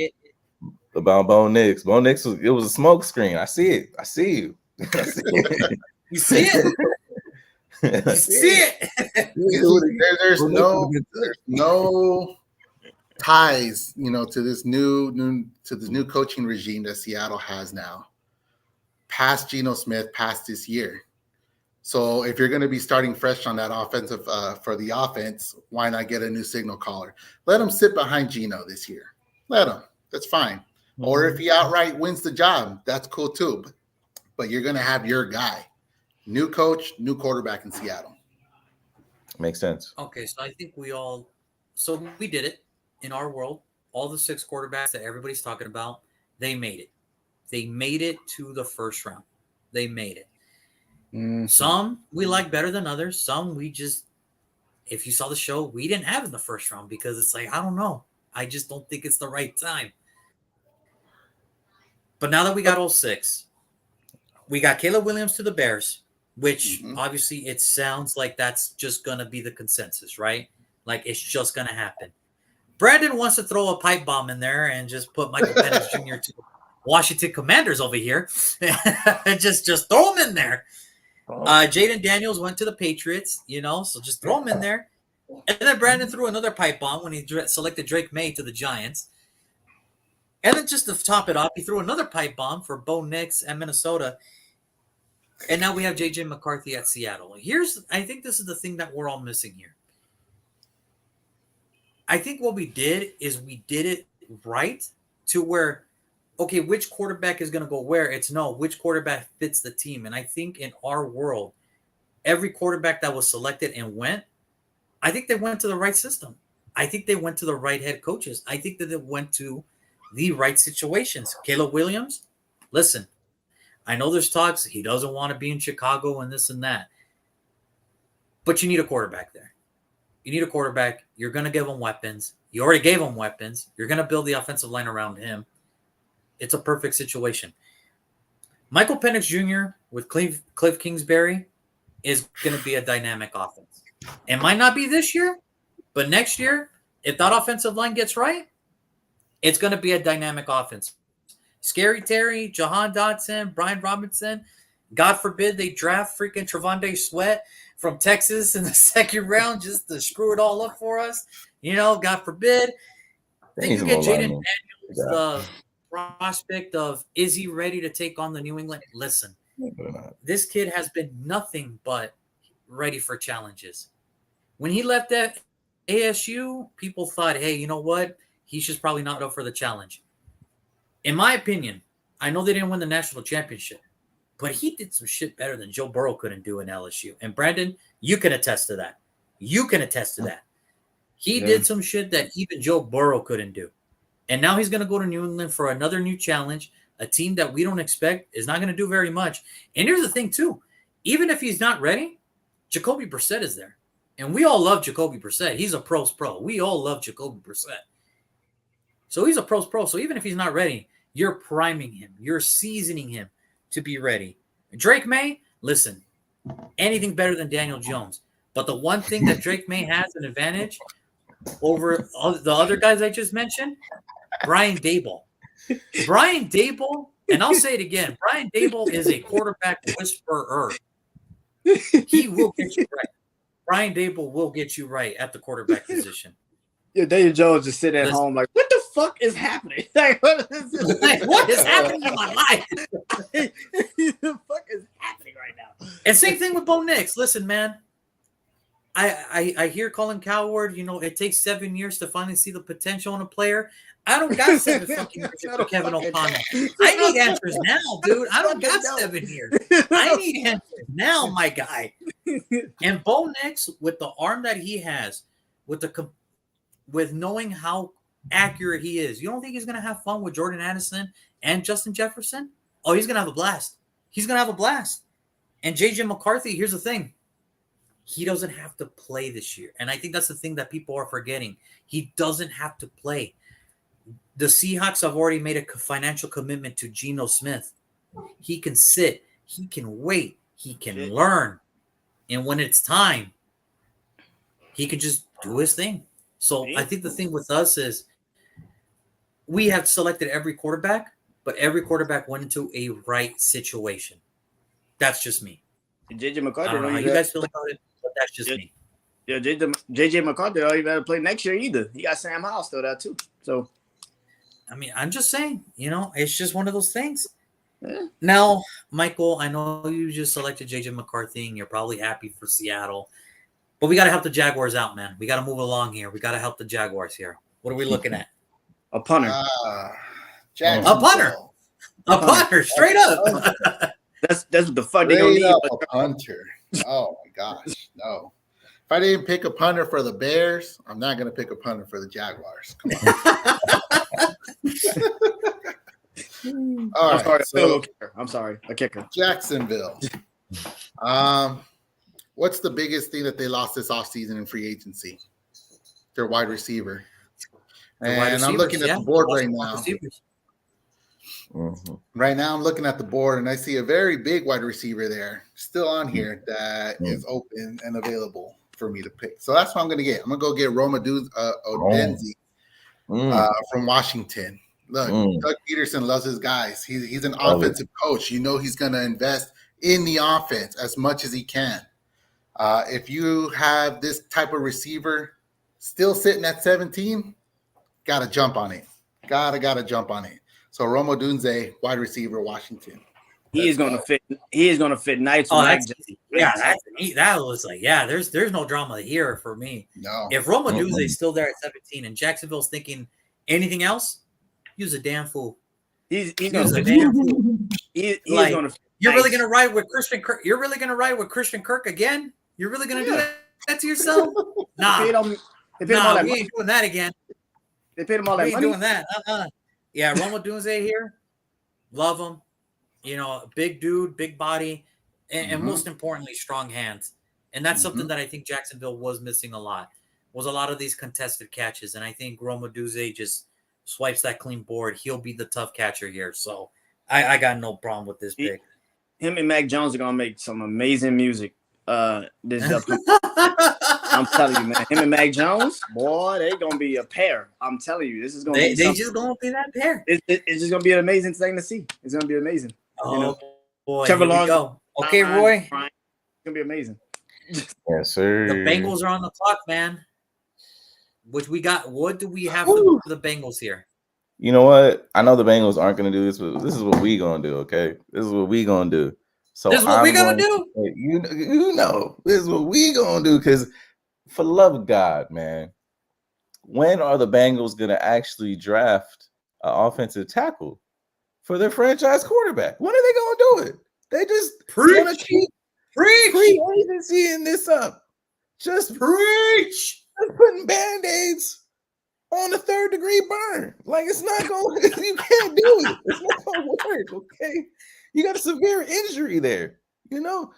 Speaker 4: about Bo Nix. Bo Nix it was a smoke screen. I see it. I see you.
Speaker 1: You see it? You see it?
Speaker 2: There's no ties, to this new coaching regime that Seattle has now. Past Geno Smith, past this year. So if you're going to be starting fresh on that offensive for the offense, why not get a new signal caller? Let him sit behind Geno this year. Let him. That's fine. Mm-hmm. Or if he outright wins the job, that's cool too. But you're going to have your guy. New coach, new quarterback in Seattle.
Speaker 4: Makes sense.
Speaker 1: Okay, so I think we did it in our world. All the 6 quarterbacks that everybody's talking about, they made it. They made it to the first round. They made it. Mm-hmm. Some we like better than others. Some we just, if you saw the show, we didn't have in the first round because it's like, I don't know. I just don't think it's the right time. But now that we got all 6, we got Caleb Williams to the Bears, which obviously it sounds like that's just going to be the consensus, right? Like it's just going to happen. Brandon wants to throw a pipe bomb in there and just put Michael Penix Jr. to Washington Commanders over here. just throw him in there. Jaden Daniels went to the Patriots, so just throw him in there. And then Brandon threw another pipe bomb when he selected Drake May to the Giants. And then just to top it off, he threw another pipe bomb for Bo Nix at Minnesota. And now we have J.J. McCarthy at Seattle. I think this is the thing that we're all missing here. I think what we did is we did it right to where, okay, which quarterback is going to go where? It's no, which quarterback fits the team. And I think in our world, every quarterback that was selected and went, I think they went to the right system. I think they went to the right head coaches. I think that they went to the right situations. Caleb Williams, listen, I know there's talks. He doesn't want to be in Chicago and this and that. But you need a quarterback there. You need a quarterback. You're going to give him weapons. You already gave him weapons. You're going to build the offensive line around him. It's a perfect situation. Michael Penix Jr. with Cliff Kingsbury is going to be a dynamic offense. It might not be this year, but next year, if that offensive line gets right, it's going to be a dynamic offense. Scary Terry, Jahan Dotson, Brian Robinson. God forbid they draft freaking Trevonde Sweat from Texas in the second round just to screw it all up for us. God forbid. Then you get Jaden Daniels prospect of is he ready to take on the New England? Listen, this kid has been nothing but ready for challenges. When he left that ASU, people thought, hey, you know what? He's just probably not up for the challenge. In my opinion, I know they didn't win the national championship, but he did some shit better than Joe Burrow couldn't do in LSU. And Brandon, you can attest to that. You can attest to that. He did some shit that even Joe Burrow couldn't do. And now he's going to go to New England for another new challenge, a team that we don't expect is not going to do very much. And here's the thing, too. Even if he's not ready, Jacoby Brissett is there. And we all love Jacoby Brissett. He's a pro's pro. We all love Jacoby Brissett. So he's a pro's pro. So even if he's not ready, you're priming him. You're seasoning him to be ready. Drake May, listen, anything better than Daniel Jones. But the one thing that Drake May has an advantage over the other guys I just mentioned, Brian Daboll. Brian Daboll, and I'll say it again, Brian Daboll is a quarterback whisperer. He will get you right. Brian Daboll will get you right at the quarterback position.
Speaker 3: Yeah, Daniel Jones just sitting at home like, what the fuck is happening? Like, what is this?
Speaker 1: Like, what is happening in my life?
Speaker 3: What the fuck is happening right now?
Speaker 1: And same thing with Bo Nix. Listen, man, I hear Colin Cowherd, you know, it takes 7 years to finally see the potential in a player. I don't got 7 fucking years for Kevin O'Connell. I need answers now, dude. I don't got 7 years. I need answers now, my guy. And Bo Nix, with the arm that he has, with knowing how accurate he is, you don't think he's going to have fun with Jordan Addison and Justin Jefferson? Oh, he's going to have a blast. He's going to have a blast. And J.J. McCarthy, here's the thing. He doesn't have to play this year. And I think that's the thing that people are forgetting. He doesn't have to play. The Seahawks have already made a financial commitment to Geno Smith. He can sit. He can wait. He can learn. And when it's time, he can just do his thing. So I think the thing with us is we have selected every quarterback, but every quarterback went into a right situation. That's just me.
Speaker 3: JJ McCarthy.
Speaker 1: I don't know how you guys feel about it, but that's just me.
Speaker 3: Yeah, JJ McCarthy don't even have to play next year either. He got Sam Howell still there too. So,
Speaker 1: I mean, I'm just saying, you know, it's just one of those things.
Speaker 3: Yeah.
Speaker 1: Now, Michael, I know you just selected JJ McCarthy and you're probably happy for Seattle, but we got to help the Jaguars out, man. We got to move along here. We got to help the Jaguars here. What are we looking at?
Speaker 3: A punter.
Speaker 1: A punter, straight up.
Speaker 3: That's what the fuck they gonna need.
Speaker 2: A punter. Oh my gosh, no. If I didn't pick a punter for the Bears, I'm not gonna pick a punter for the Jaguars. Come on. All right.
Speaker 3: I'm sorry, a kicker.
Speaker 2: Jacksonville. What's the biggest thing that they lost this offseason in free agency? Their wide receiver. And I'm looking at the board right now.
Speaker 4: Mm-hmm.
Speaker 2: Right now, I'm looking at the board and I see a very big wide receiver there still on here that is open and available for me to pick. So that's what I'm going to get. I'm going to go get Roma Odenzi from Washington. Look, Doug Peterson loves his guys. He's an offensive coach. You know he's going to invest in the offense as much as he can. If you have this type of receiver still sitting at 17, got to jump on it. Gotta jump on it. So Roma Odunze, wide receiver, Washington.
Speaker 3: He is going to fit. He is going to fit nice.
Speaker 1: That was like, there's no drama here for me.
Speaker 2: No.
Speaker 1: If Roma Odunze is still there at 17 and Jacksonville's thinking anything else, use a damn fool.
Speaker 3: He's going to damn fool. He's
Speaker 1: like,
Speaker 3: going to.
Speaker 1: You're really going to ride with Christian Kirk? You're really going to ride with Christian Kirk again? You're really going to do that to yourself? Nah. We ain't doing that again.
Speaker 3: They paid him all that money.
Speaker 1: We ain't doing that. Yeah, Roma Odunze here. Love him. You know, big dude, big body, and most importantly, strong hands. And that's something that I think Jacksonville was missing a lot. Was a lot of these contested catches. And I think Roma Odunze just swipes that clean board. He'll be the tough catcher here. So I got no problem with this pick.
Speaker 3: Him and Mac Jones are gonna make some amazing music. This I'm telling you, man. Him and Mac Jones, boy, they gonna be a pair. I'm telling you, this is gonna be.
Speaker 1: They just gonna be that pair.
Speaker 3: It's just gonna be an amazing thing to see. It's gonna be amazing.
Speaker 1: Oh boy,
Speaker 3: Trevor Lawrence.
Speaker 1: Go. Okay, Roy.
Speaker 3: It's gonna be amazing.
Speaker 4: Yes, sir.
Speaker 1: The Bengals are on the clock, man. Which we got. What do we have for the Bengals here?
Speaker 4: You know what? I know the Bengals aren't going to do this, but this is what we going to do, okay? This is what we going to do. So
Speaker 1: This is what we
Speaker 4: I'm
Speaker 1: gonna
Speaker 4: going
Speaker 1: do.
Speaker 4: to, you know, this is what we going to do, because for the love of God, man, when are the Bengals going to actually draft an offensive tackle for their franchise quarterback? When are they going to do it? They just want to keep
Speaker 1: Preach.
Speaker 4: free agency in this up. Just
Speaker 1: Preach.
Speaker 4: putting Band-Aids on the third degree burn. Like, it's not going to, you can't do it. It's not going to work, okay? You got a severe injury there, you know?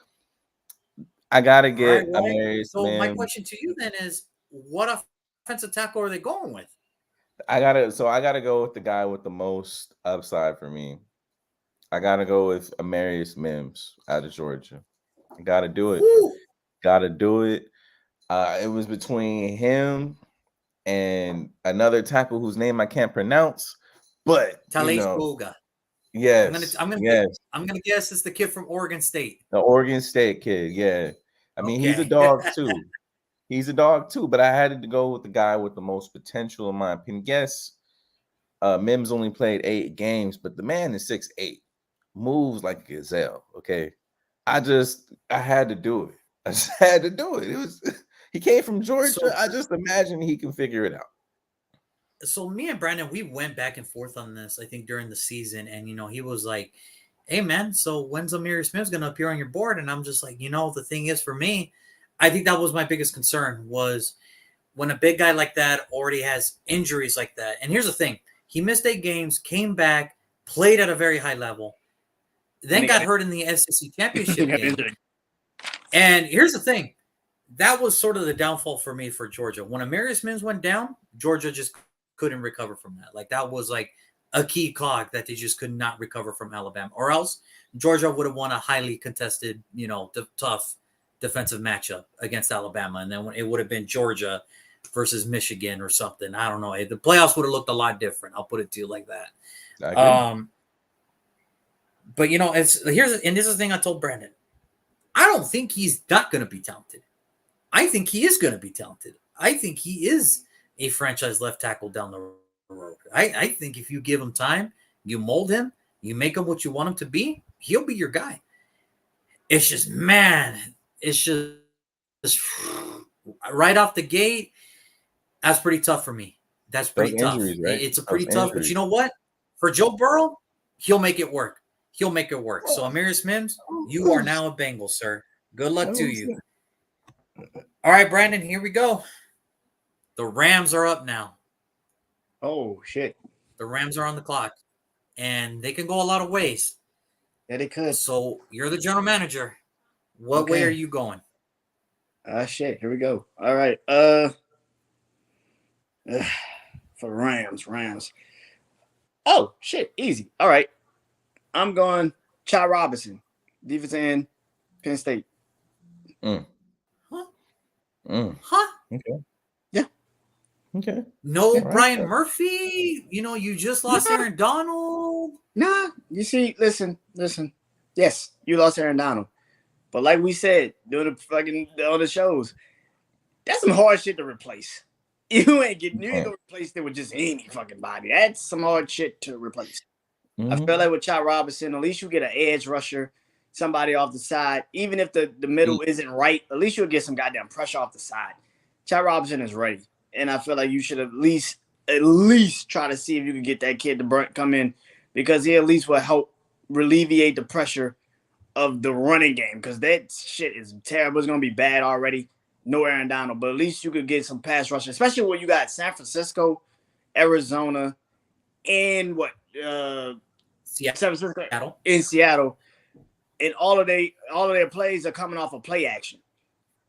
Speaker 4: I got to get
Speaker 1: All right,
Speaker 4: Amarius
Speaker 1: so my
Speaker 4: Mims.
Speaker 1: question to you then is, what offensive tackle are they going with?
Speaker 4: I gotta go with the guy with the most upside for me. I gotta go with Amarius Mims out of Georgia. I gotta do it.
Speaker 1: Woo.
Speaker 4: Gotta do it. It was between him and another tackle whose name I can't pronounce, but
Speaker 1: Talais Boga.
Speaker 4: yes,
Speaker 1: I'm gonna guess it's the kid from Oregon State.
Speaker 4: The Oregon State kid. Yeah, I mean he's a
Speaker 1: Okay.
Speaker 4: dog too. He's a dog too, but I had to go with the guy with the most potential in my opinion. Yes, Mims only played 8 games, but the man is 6'8", moves like a gazelle. Okay, I had to do it. I just had to do it. It was he came from Georgia.
Speaker 1: So-
Speaker 4: I just imagine he can figure it out.
Speaker 1: So me and Brandon, we went back and forth on this, I think, during the season. And, he was like, hey, man, so when's Amir Smith's going to appear on your board? And I'm just like, the thing is for me, I think that was my biggest concern was when a big guy like that already has injuries like that. And here's the thing. He missed 8 games, came back, played at a very high level, then got hurt in the SEC championship game. And here's the thing. That was sort of the downfall for me for Georgia. When Amarius Mims went down, Georgia just couldn't recover from that. Like, that was like a key cog that they just could not recover from Alabama. Or else Georgia would have won a highly contested, tough defensive matchup against Alabama. And then it would have been Georgia versus Michigan or something. I don't know. The playoffs would have looked a lot different. I'll put it to you like that. But this is the thing I told Brandon. I don't think he's not going to be talented. I think he is going to be talented. I think he is a franchise left tackle down the road. I think if you give him time, you mold him, you make him what you want him to be, he'll be your guy. It's just, man, it's just right off the gate. That's pretty tough for me. That's pretty tough. Injuries, right? It's a pretty tough, but you know what? For Joe Burrow, he'll make it work. He'll make it work. So Amarius Mims, you are now a Bengal, sir. Good luck to you. All right, Brandon, here we go. The Rams are up now.
Speaker 3: Oh, shit.
Speaker 1: The Rams are on the clock, and they can go a lot of ways.
Speaker 3: Yeah, they could.
Speaker 1: So you're the general manager. What way are you going?
Speaker 3: Shit. Here we go. All right. For Rams. Oh, shit. Easy. All right. I'm going Chad Robinson, defense end, Penn State.
Speaker 1: Huh?
Speaker 4: Okay.
Speaker 3: Yeah.
Speaker 4: Okay.
Speaker 1: No, right. Brian Murphy. You just lost Aaron Donald.
Speaker 3: Nah. You see, listen. Yes, you lost Aaron Donald. But like we said, doing the other shows, that's some hard shit to replace. You ain't gonna replace it with just any fucking body. That's some hard shit to replace. Mm-hmm. I feel like with Chad Robinson, at least you get an edge rusher, somebody off the side. Even if the middle isn't right, at least you'll get some goddamn pressure off the side. Chad Robinson is ready. And I feel like you should at least try to see if you can get that kid to come in, because he at least will help alleviate the pressure of the running game, because that shit is terrible. It's going to be bad already. No Aaron Donald, but at least you could get some pass rushing, especially when you got San Francisco, Arizona, and
Speaker 1: Seattle.
Speaker 3: In Seattle, and all of their plays are coming off of play action.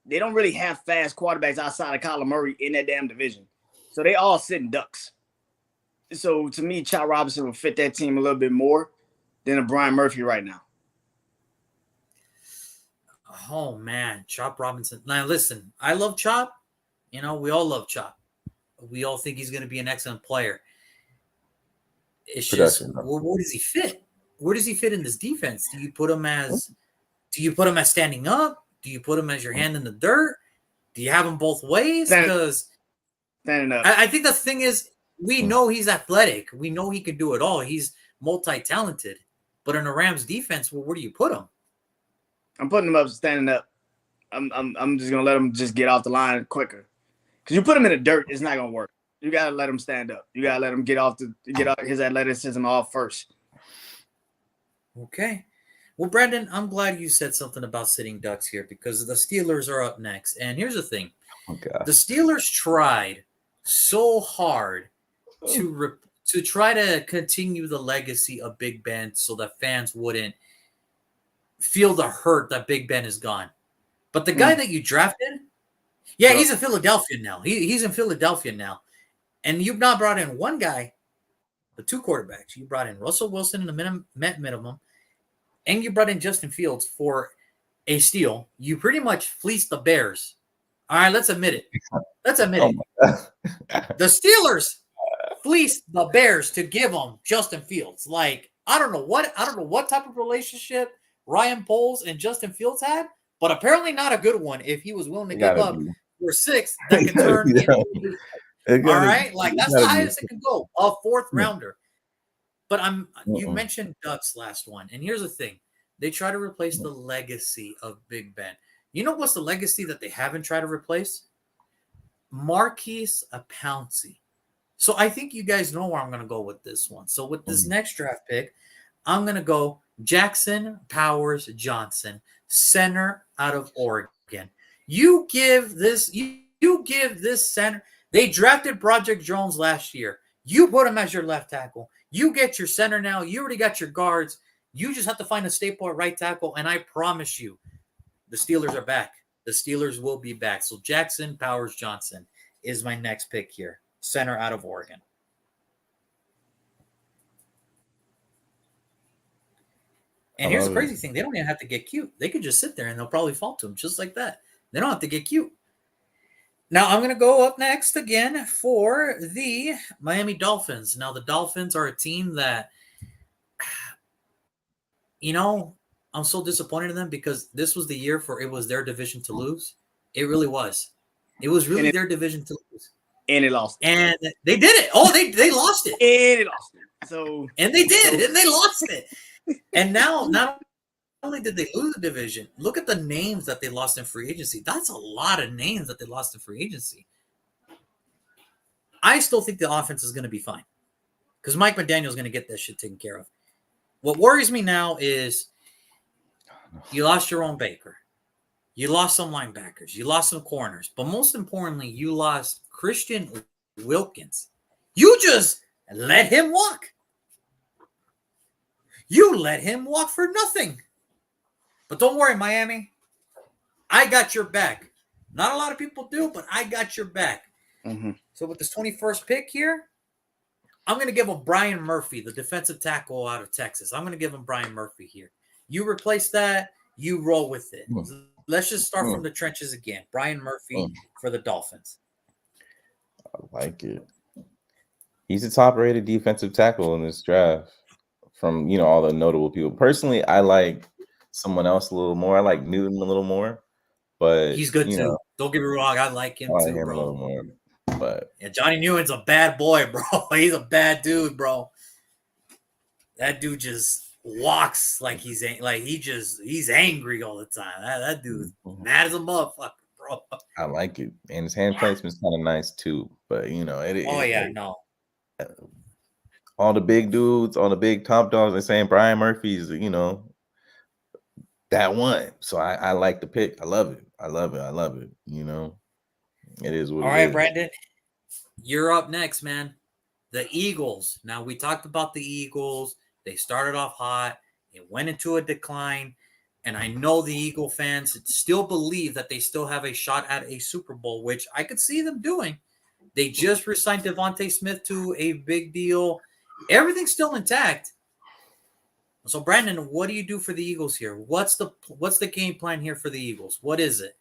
Speaker 3: They don't really have fast quarterbacks outside of Kyler Murray in that damn division, so they all sitting ducks. So to me, Chad Robinson will fit that team a little bit more than a Brian Murphy right now.
Speaker 1: Oh man, Chop Robinson. Now listen, I love Chop. We all love Chop. We all think he's going to be an excellent player. It's just, where does he fit? Where does he fit in this defense? Do you put him as standing up? Do you put him as your hand in the dirt? Do you have him both ways? Because
Speaker 3: standing up.
Speaker 1: I think the thing is, we know he's athletic. We know he can do it all. He's multi-talented. But in a Rams defense, well, where do you put him?
Speaker 3: I'm putting him up, standing up. I'm just gonna let him just get off the line quicker. Because you put him in the dirt, it's not gonna work. You gotta let him stand up. You gotta let him get off his athleticism off first.
Speaker 1: Okay. Well, Brandon, I'm glad you said something about sitting ducks here because the Steelers are up next. And here's the thing.
Speaker 4: Oh, God.
Speaker 1: The Steelers tried so hard to try to continue the legacy of Big Ben so that fans wouldn't feel the hurt that Big Ben is gone. But the guy that you drafted, he's in Philadelphia now. He's in Philadelphia now. And you've not brought in one guy, but two quarterbacks. You brought in Russell Wilson in the minimum, and you brought in Justin Fields for a steal. You pretty much fleeced the Bears. All right, let's admit it. The Steelers fleeced the Bears to give them Justin Fields. Like, I don't know what type of relationship Ryan Poles and Justin Fields had, but apparently not a good one if he was willing to give up for 6 that can turn into all right, like that's the highest it can go, a 4th rounder. But you mentioned Ducks last one, and here's the thing: they try to replace the legacy of Big Ben. You know what's the legacy that they haven't tried to replace? Marquise Pouncey. So I think you guys know where I'm going to go with this one. So with this next draft pick, I'm going to go Jackson Powers Johnson, center out of Oregon. You give this center. They drafted Broderick Jones last year. You put him as your left tackle. You get your center now. You already got your guards. You just have to find a staple at right tackle, and I promise you, the Steelers are back. The Steelers will be back. So Jackson Powers Johnson is my next pick here, center out of Oregon. And here's the crazy thing. They don't even have to get cute. They could just sit there, and they'll probably fall to him just like that. They don't have to get cute. Now, I'm going to go up next again for the Miami Dolphins. Now, the Dolphins are a team that, I'm so disappointed in them because this was the year it was their division to lose. It really was. It was really their division to lose.
Speaker 3: And it lost.
Speaker 1: And they did it. Oh, they lost it.
Speaker 3: And it lost it.
Speaker 1: And they did, and they lost it. And now, not only did they lose the division, look at the names that they lost in free agency. That's a lot of names that they lost in free agency. I still think the offense is going to be fine because Mike McDaniel is going to get that shit taken care of. What worries me now is you lost Jerome Baker. You lost some linebackers. You lost some corners. But most importantly, you lost Christian Wilkins. You just let him walk. You let him walk for nothing. But don't worry, Miami. I got your back. Not a lot of people do, but I got your back.
Speaker 3: Mm-hmm.
Speaker 1: So with this 21st pick here, I'm going to give him Brian Murphy, the defensive tackle out of Texas. I'm going to give him Brian Murphy here. You replace that, you roll with it. Let's just start from the trenches again. Brian Murphy for the Dolphins.
Speaker 4: I like it. He's a top-rated defensive tackle in this draft from, all the notable people. Personally, I like someone else a little more. I like Newton a little more, but
Speaker 1: he's good too. Don't get me wrong, I like him too, bro.
Speaker 4: A little more, but
Speaker 1: Johnny Newton's a bad boy, bro. He's a bad dude, bro. That dude just walks like he's angry all the time. That dude's mad as a motherfucker, bro.
Speaker 4: I like it, and his hand placement's kind of nice too. But all the big dudes, all the big top dogs, are saying Brian Murphy's, that one. So I like the pick. I love it. I love it. It is what
Speaker 1: all
Speaker 4: it
Speaker 1: right,
Speaker 4: is.
Speaker 1: Brandon. You're up next, man. The Eagles. Now, we talked about the Eagles. They started off hot. It went into a decline. And I know the Eagle fans still believe that they still have a shot at a Super Bowl, which I could see them doing. They just re-signed Devontae Smith to a big deal. Everything's still intact. So, Brandon, what do you do for the Eagles here? What's the game plan here for the Eagles? What is it?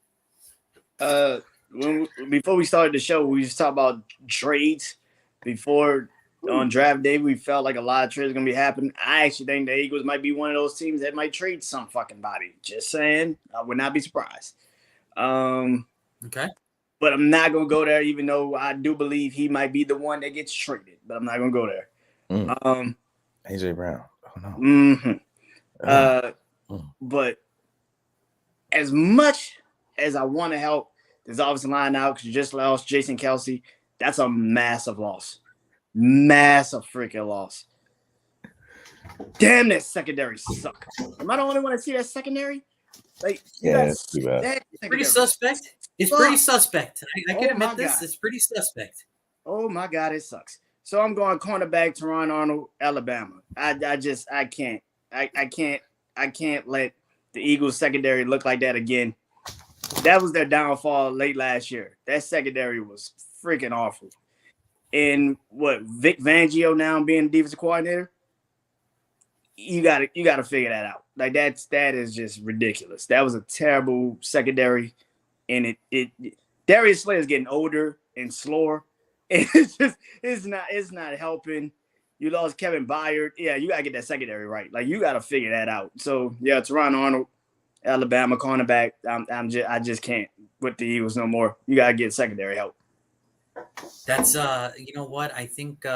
Speaker 3: Before we started the show, we just talked about trades. Before on draft day, we felt like a lot of trades are going to be happening. I actually think the Eagles might be one of those teams that might trade some fucking body. Just saying. I would not be surprised.
Speaker 1: Okay.
Speaker 3: but I'm not gonna go there, even though I do believe he might be the one that gets traded. But I'm not gonna go there.
Speaker 4: AJ Brown. Oh no.
Speaker 3: But as much as I want to help this offensive line out, because you just lost Jason Kelce, that's a massive loss. Massive freaking loss. Damn, that secondary suck. Am I the only one to see that secondary? Like,
Speaker 4: yeah, it's too bad.
Speaker 1: It's pretty suspect. It's pretty suspect. I can admit this.
Speaker 3: God.
Speaker 1: It's pretty suspect.
Speaker 3: Oh my God, it sucks. So I'm going cornerback Teron Arnold, Alabama. I can't let the Eagles secondary look like that again. That was their downfall late last year. That secondary was freaking awful. And what, Vic Fangio now being defensive coordinator? You gotta figure that out. Like that is just ridiculous. That was a terrible secondary, and it Darius Slay is getting older and slower. It's not helping. You lost Kevin Byard. Yeah, you gotta get that secondary right. Like you gotta figure that out. So yeah, Teron Arnold, Alabama cornerback. I just can't with the Eagles no more. You gotta get secondary help.
Speaker 1: That's you know what? I think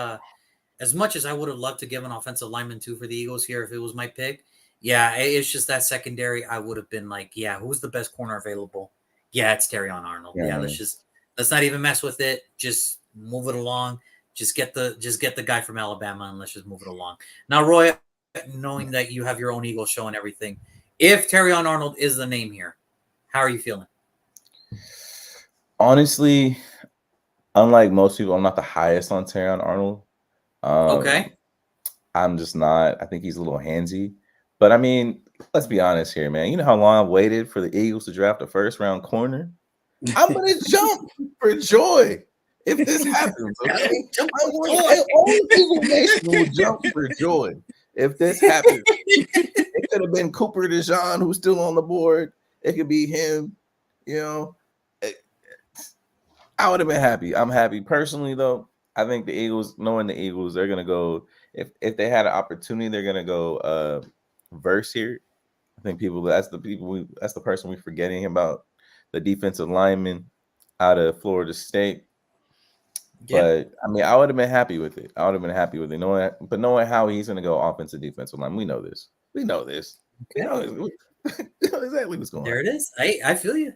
Speaker 1: as much as I would have loved to give an offensive lineman too for the Eagles here if it was my pick, yeah, it's just that secondary. I would have been like, yeah, who's the best corner available? Yeah, it's Terrion Arnold. Yeah, let's not even mess with it. Just move it along. Just get the guy from Alabama and let's just move it along. Now, Roy, knowing that you have your own Eagles show and everything, if Terrion Arnold is the name here, how are you feeling?
Speaker 4: Honestly, unlike most people, I'm not the highest on Terrion Arnold.
Speaker 1: Okay.
Speaker 4: I'm just not. I think he's a little handsy. But I mean, let's be honest here, man. You know how long I've waited for the Eagles to draft a first-round corner? I'm gonna jump for joy if this happens. Okay, all Eagle Nation will jump for joy if this happens. It could have been Cooper DeJean, who's still on the board. It could be him. You know, I would have been happy. I'm happy personally, though. I think the Eagles, knowing the Eagles, they're gonna go. If they had an opportunity, they're gonna go verse here. I think that's the person we're forgetting about, the defensive lineman out of Florida State. Yeah. But I mean, I would have been happy with it. Knowing how he's gonna go offensive, defensive line, we know this. Okay. You know exactly what's going on.
Speaker 1: There it is. I feel you.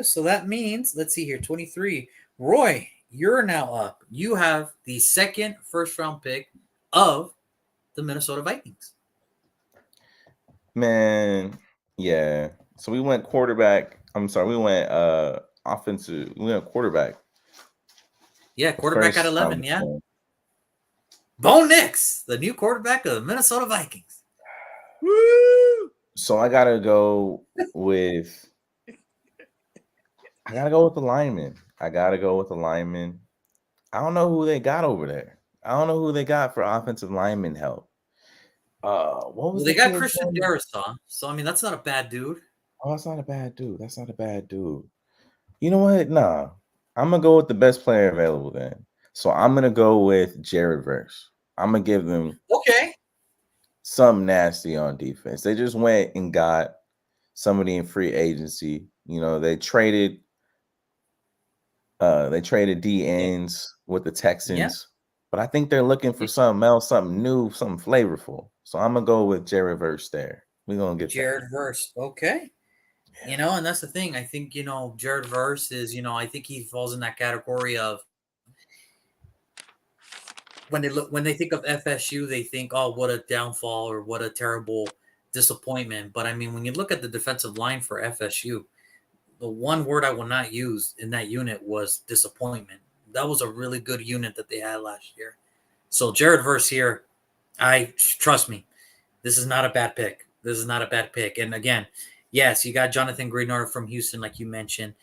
Speaker 1: So that means, let's see here, 23. Roy, you're now up. You have the second first-round pick of the Minnesota Vikings.
Speaker 4: Man, yeah. So we went quarterback. I'm sorry, we went offensive. We went quarterback.
Speaker 1: Yeah, quarterback at 11. Yeah. Bo Nix, the new quarterback of the Minnesota Vikings.
Speaker 3: Woo!
Speaker 4: So I gotta go with the lineman. I don't know who they got over there. I don't know who they got for offensive lineman help.
Speaker 1: They got Christian Darrisaw. So I mean, that's not a bad dude.
Speaker 4: Oh, that's not a bad dude. You know what? Nah. I'm gonna go with the best player available then. So I'm gonna go with Jared Verse. I'm gonna give them something nasty on defense. They just went and got somebody in free agency. You know, they traded D ends with the Texans, but I think they're looking for something else, something new, something flavorful. So I'm gonna go with Jared Verse there. We're gonna get
Speaker 1: Jared Verse. Okay. You know, and that's the thing. I think, Jared Verse is, I think he falls in that category of when they think of FSU, they think, oh, what a downfall or what a terrible disappointment. But I mean, when you look at the defensive line for FSU, the one word I will not use in that unit was disappointment. That was a really good unit that they had last year. So Jared Verse here, trust me, this is not a bad pick. And again, yes, you got Jonathan Greenard from Houston, like you mentioned.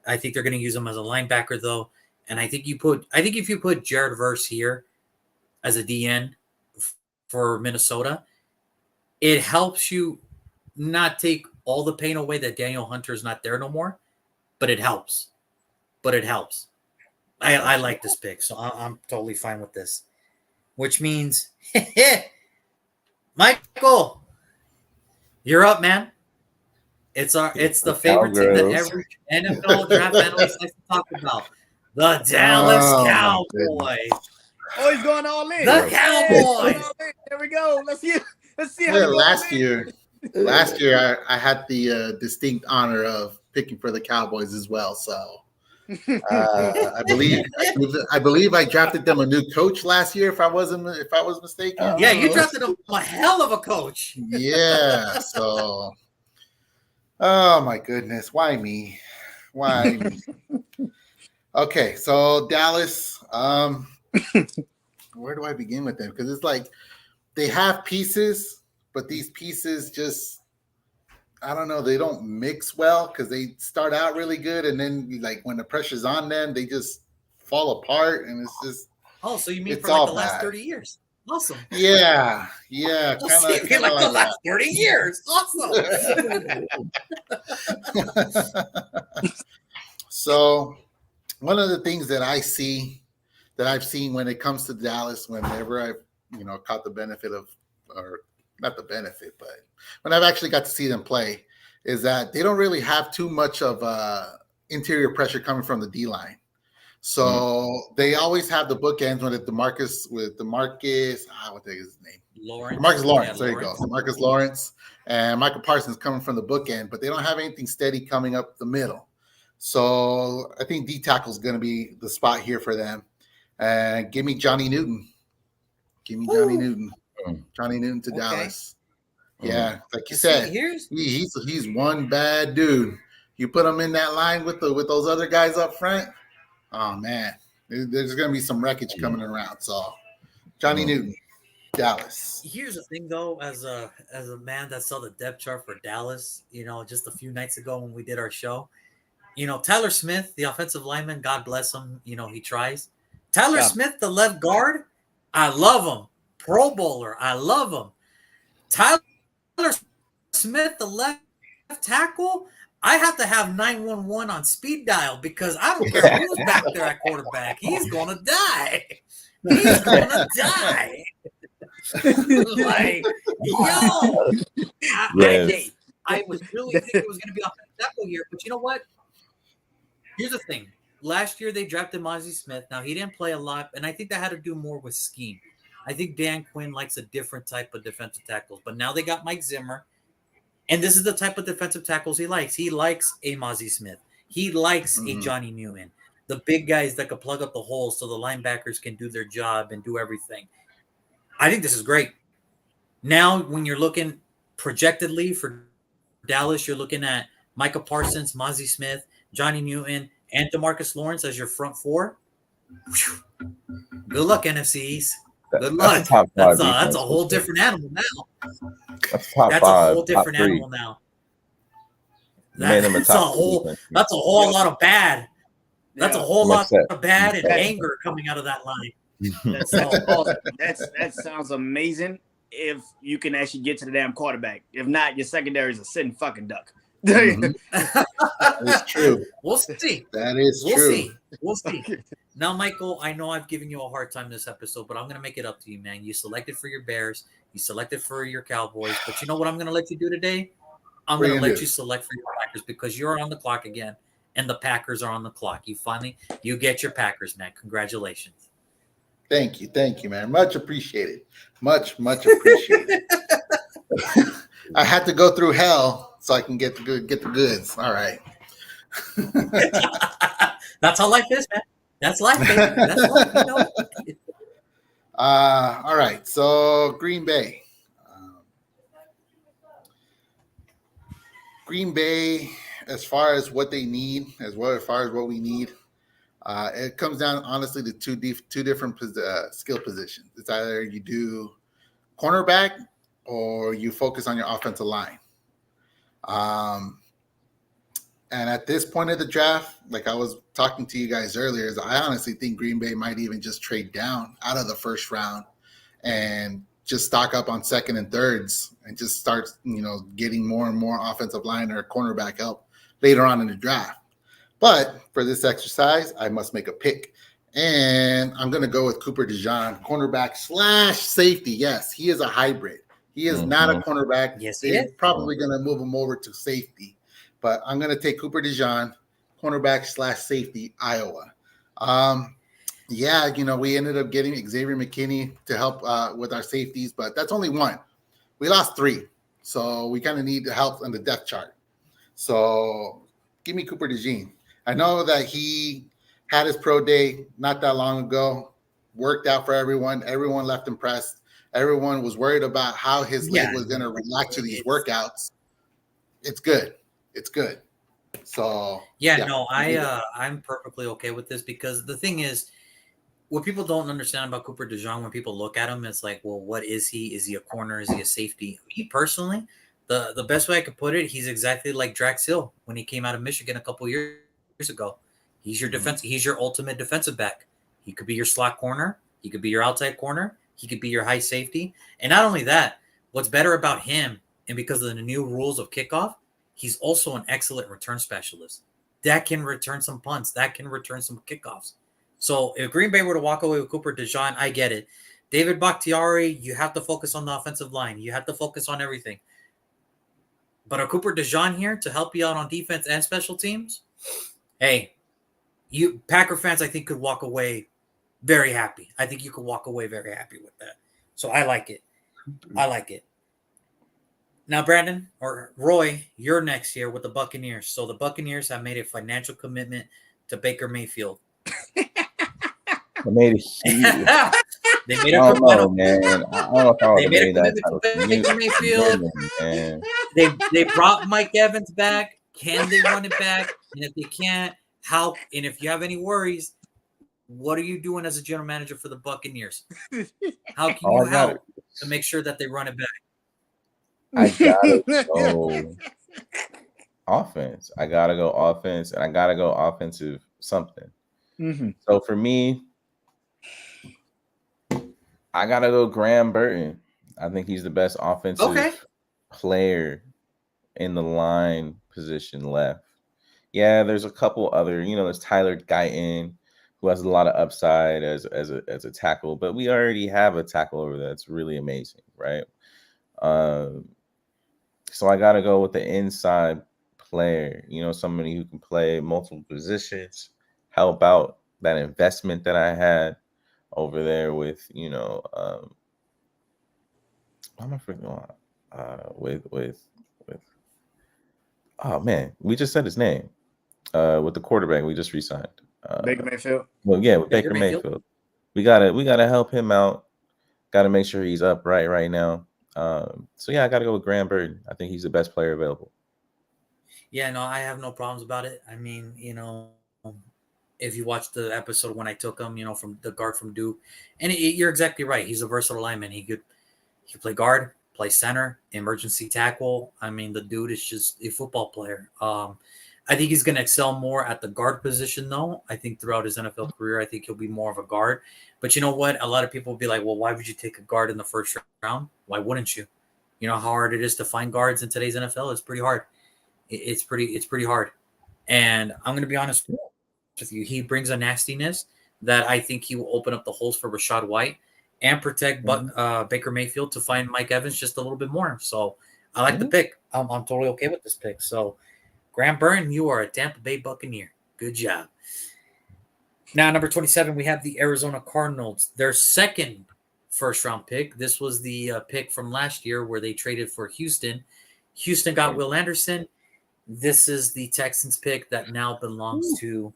Speaker 1: I think they're going to use him as a linebacker, though. And I think if you put Jared Verse here as a DN for Minnesota, it helps you not take all the pain away that Daniel Hunter is not there no more, but it helps. I like this pick, so I'm totally fine with this. Which means, Michael, you're up, man. It's the favorite team that every NFL draft analyst likes to talk about. The Dallas Cowboys.
Speaker 3: Oh, he's going all in.
Speaker 1: The Cowboys.
Speaker 3: There we go. Let's see how
Speaker 2: Yeah, last year I had the distinct honor of picking for the Cowboys as well. So I believe I drafted them a new coach last year. If I was mistaken.
Speaker 1: Yeah, you drafted a hell of a coach.
Speaker 2: Yeah. So. Oh my goodness. Why me? Why me? Okay, so Dallas. Where do I begin with them? Because it's like they have pieces, but these pieces just, I don't know, they don't mix well because they start out really good, and then like when the pressure's on them, they just fall apart, and it's just.
Speaker 1: Oh, so you mean
Speaker 2: it's
Speaker 1: for like
Speaker 2: all
Speaker 1: the last
Speaker 2: bad.
Speaker 1: 30 years? Awesome.
Speaker 2: Yeah,
Speaker 1: Oh, so you mean like the last 30 years? Awesome.
Speaker 2: So one of the things that I've seen when it comes to Dallas, whenever I've caught the benefit of, or not the benefit, but when I've actually got to see them play, is that they don't really have too much of interior pressure coming from the D line. So they always have the bookends with Demarcus, what the heck is his name? Marcus Lawrence. There you go. Marcus Lawrence and Michael Parsons coming from the bookend, but they don't have anything steady coming up the middle. So I think D tackle is going to be the spot here for them. And give me Johnny Newton. Johnny Newton to Dallas. Yeah, like you said, he's one bad dude. You put him in that line with those other guys up front. Oh man, there's going to be some wreckage coming around. So Johnny Newton, Dallas.
Speaker 1: Here's the thing, though, as a man that saw the depth chart for Dallas, just a few nights ago when we did our show, Tyler Smith, the offensive lineman, God bless him, he tries. Tyler Smith, the left guard, I love him. Pro Bowler, I love him. Tyler Smith, the left tackle, I have to have 911 on speed dial because I don't care who's back there at quarterback. He's going to die. He's going to die. Like, I was really thinking it was going to be offensive tackle here, but you know what? Here's the thing. Last year they drafted Mozzie Smith. Now he didn't play a lot, and I think that had to do more with scheme. I think Dan Quinn likes a different type of defensive tackles, but now they got Mike Zimmer, and this is the type of defensive tackles he likes. He likes a Mozzie Smith. He likes a Johnny Newton. The big guys that can plug up the holes so the linebackers can do their job and do everything. I think this is great. Now, when you're looking projectedly for Dallas, you're looking at Micah Parsons, Mozzie Smith, Johnny Newton, and DeMarcus Lawrence as your front four. Good luck, NFC East. Good luck. That's a whole different animal now. That's a whole different animal now. That's a whole lot of bad. That's a whole lot of bad and anger coming out of that line.
Speaker 3: That sounds amazing if you can actually get to the damn quarterback. If not, your secondary is a sitting fucking duck.
Speaker 2: It's true.
Speaker 1: We'll see.
Speaker 2: That is true.
Speaker 1: We'll see. Now, Michael, I know I've given you a hard time this episode, but I'm going to make it up to you, man. You selected for your Bears. You selected for your Cowboys. But you know what I'm going to let you do today? I'm going to let you select for your Packers because you're on the clock again, and the Packers are on the clock. You get your Packers, man. Congratulations.
Speaker 2: Thank you, man. Much appreciated. Much appreciated. I had to go through hell so I can get the goods. All right.
Speaker 1: That's how life is, man. That's life, baby. That's life,
Speaker 2: All right. So Green Bay. As far as what they need, as far as what we need, it comes down honestly to two different skill positions. It's either you do cornerback or you focus on your offensive line. And at this point of the draft, like I was talking to you guys earlier, is I honestly think Green Bay might even just trade down out of the first round and just stock up on second and thirds and just start, getting more and more offensive line or cornerback help later on in the draft. But for this exercise, I must make a pick. And I'm going to go with Cooper DeJean, cornerback / safety. Yes, he is a hybrid. He is not a cornerback.
Speaker 1: Yes,
Speaker 2: They're probably going to move him over to safety. but I'm going to take Cooper DeJean, cornerback / safety, Iowa. Yeah, we ended up getting Xavier McKinney to help with our safeties, but that's only one. We lost 3, so we kind of need help on the depth chart. So give me Cooper DeJean. I know that he had his pro day not that long ago, worked out for everyone. Everyone left impressed. Everyone was worried about how his leg was going to react to these workouts. It's good. It's good. So
Speaker 1: I'm perfectly okay with this because the thing is, what people don't understand about Cooper DeJean, when people look at him, it's like, well, what is he? Is he a corner? Is he a safety? Me personally, the best way I could put it, he's exactly like Drax Hill when he came out of Michigan a couple years ago. He's your defense. He's your ultimate defensive back. He could be your slot corner. He could be your outside corner. He could be your high safety. And not only that, what's better about him, and because of the new rules of kickoff, he's also an excellent return specialist. That can return some punts. That can return some kickoffs. So if Green Bay were to walk away with Cooper DeJean, I get it. David Bakhtiari, you have to focus on the offensive line. You have to focus on everything. But a Cooper DeJean here to help you out on defense and special teams, hey, you Packer fans, I think, could walk away very happy. I think you could walk away very happy with that. So I like it. I like it. Now, Brandon or Roy, you're next here with the Buccaneers. So the Buccaneers have made a financial commitment to Baker Mayfield.
Speaker 4: They made a huge.
Speaker 1: They made a commitment.
Speaker 4: Man. I don't know if I
Speaker 1: They made a
Speaker 4: that
Speaker 1: commitment to Baker Mayfield.
Speaker 4: Man.
Speaker 1: They brought Mike Evans back. Can they run it back? And if they can't, how? And if you have any worries, what are you doing as a general manager for the Buccaneers? How can you help to make sure that they run it back?
Speaker 4: I gotta go offense. I gotta go offense, and I gotta go offensive something.
Speaker 3: Mm-hmm.
Speaker 4: So for me, I gotta go Graham Burton. I think he's the best offensive player in the line position left. Yeah, there's a couple other, there's Tyler Guyton, who has a lot of upside as a tackle, but we already have a tackle over there that's really amazing, right? So I gotta go with the inside player, somebody who can play multiple positions, help out that investment that I had over there with, what am I freaking with oh man, we just said his name. With the quarterback we just re-signed.
Speaker 3: Baker Mayfield.
Speaker 4: Well, yeah, with Baker Mayfield. We gotta help him out. Gotta make sure he's upright right now. So yeah, I gotta go with Graham Burton. I think he's the best player available.
Speaker 1: Yeah, no, I have no problems about it. I mean, if you watch the episode when I took him, from the guard from Duke, and you're exactly right. He's a versatile lineman. He could play guard, play center, emergency tackle. I mean, the dude is just a football player. I think he's going to excel more at the guard position, though. I think throughout his NFL career, I think he'll be more of a guard. But you know what? A lot of people will be like, well, why would you take a guard in the first round? Why wouldn't you? You know how hard it is to find guards in today's NFL? It's pretty hard. It's pretty hard. And I'm going to be honest with you. He brings a nastiness that I think he will open up the holes for Rachaad White and protect Baker Mayfield to find Mike Evans just a little bit more. So I like the pick. I'm totally okay with this pick. So Graham Burton, you are a Tampa Bay Buccaneer. Good job. Now, number 27, we have the Arizona Cardinals. Their second first-round pick. This was the pick from last year where they traded for Houston. Houston got Will Anderson. This is the Texans pick that now belongs to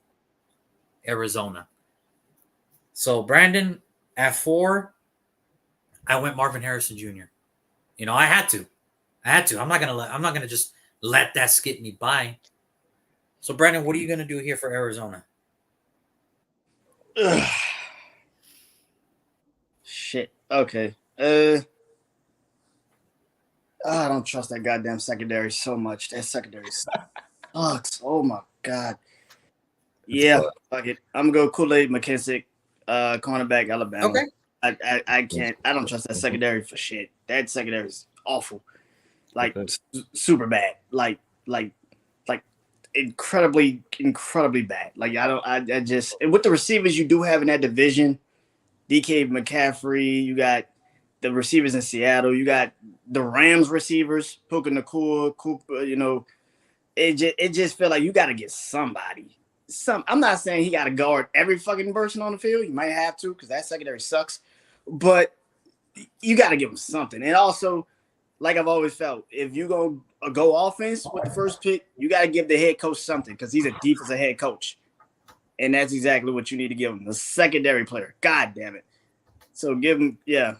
Speaker 1: Arizona. So, Brandon, at 4, I went Marvin Harrison Jr. I had to. I'm not gonna just let that skip me by. So, Brandon, what are you gonna do here for Arizona?
Speaker 3: Shit. Okay. I don't trust that goddamn secondary so much. That secondary sucks. Oh my god. Yeah, fuck it. I'm gonna go Kool-Aid McKissick, cornerback, Alabama.
Speaker 1: Okay.
Speaker 3: I can't. I don't trust that secondary for shit. That secondary is awful. Like super bad. Like incredibly bad. Like I just, and with the receivers you do have in that division, DK McCaffrey, you got the receivers in Seattle, you got the Rams receivers, Puka Nacua, Cooper, it just feel like you got to get somebody. I'm not saying he got to guard every fucking person on the field. You might have to because that secondary sucks, but you got to give him something. And also, like I've always felt, if you go offense with the first pick, you got to give the head coach something because he's a defensive head coach, and that's exactly what you need to give him, the secondary player. God damn it! So give him, yeah.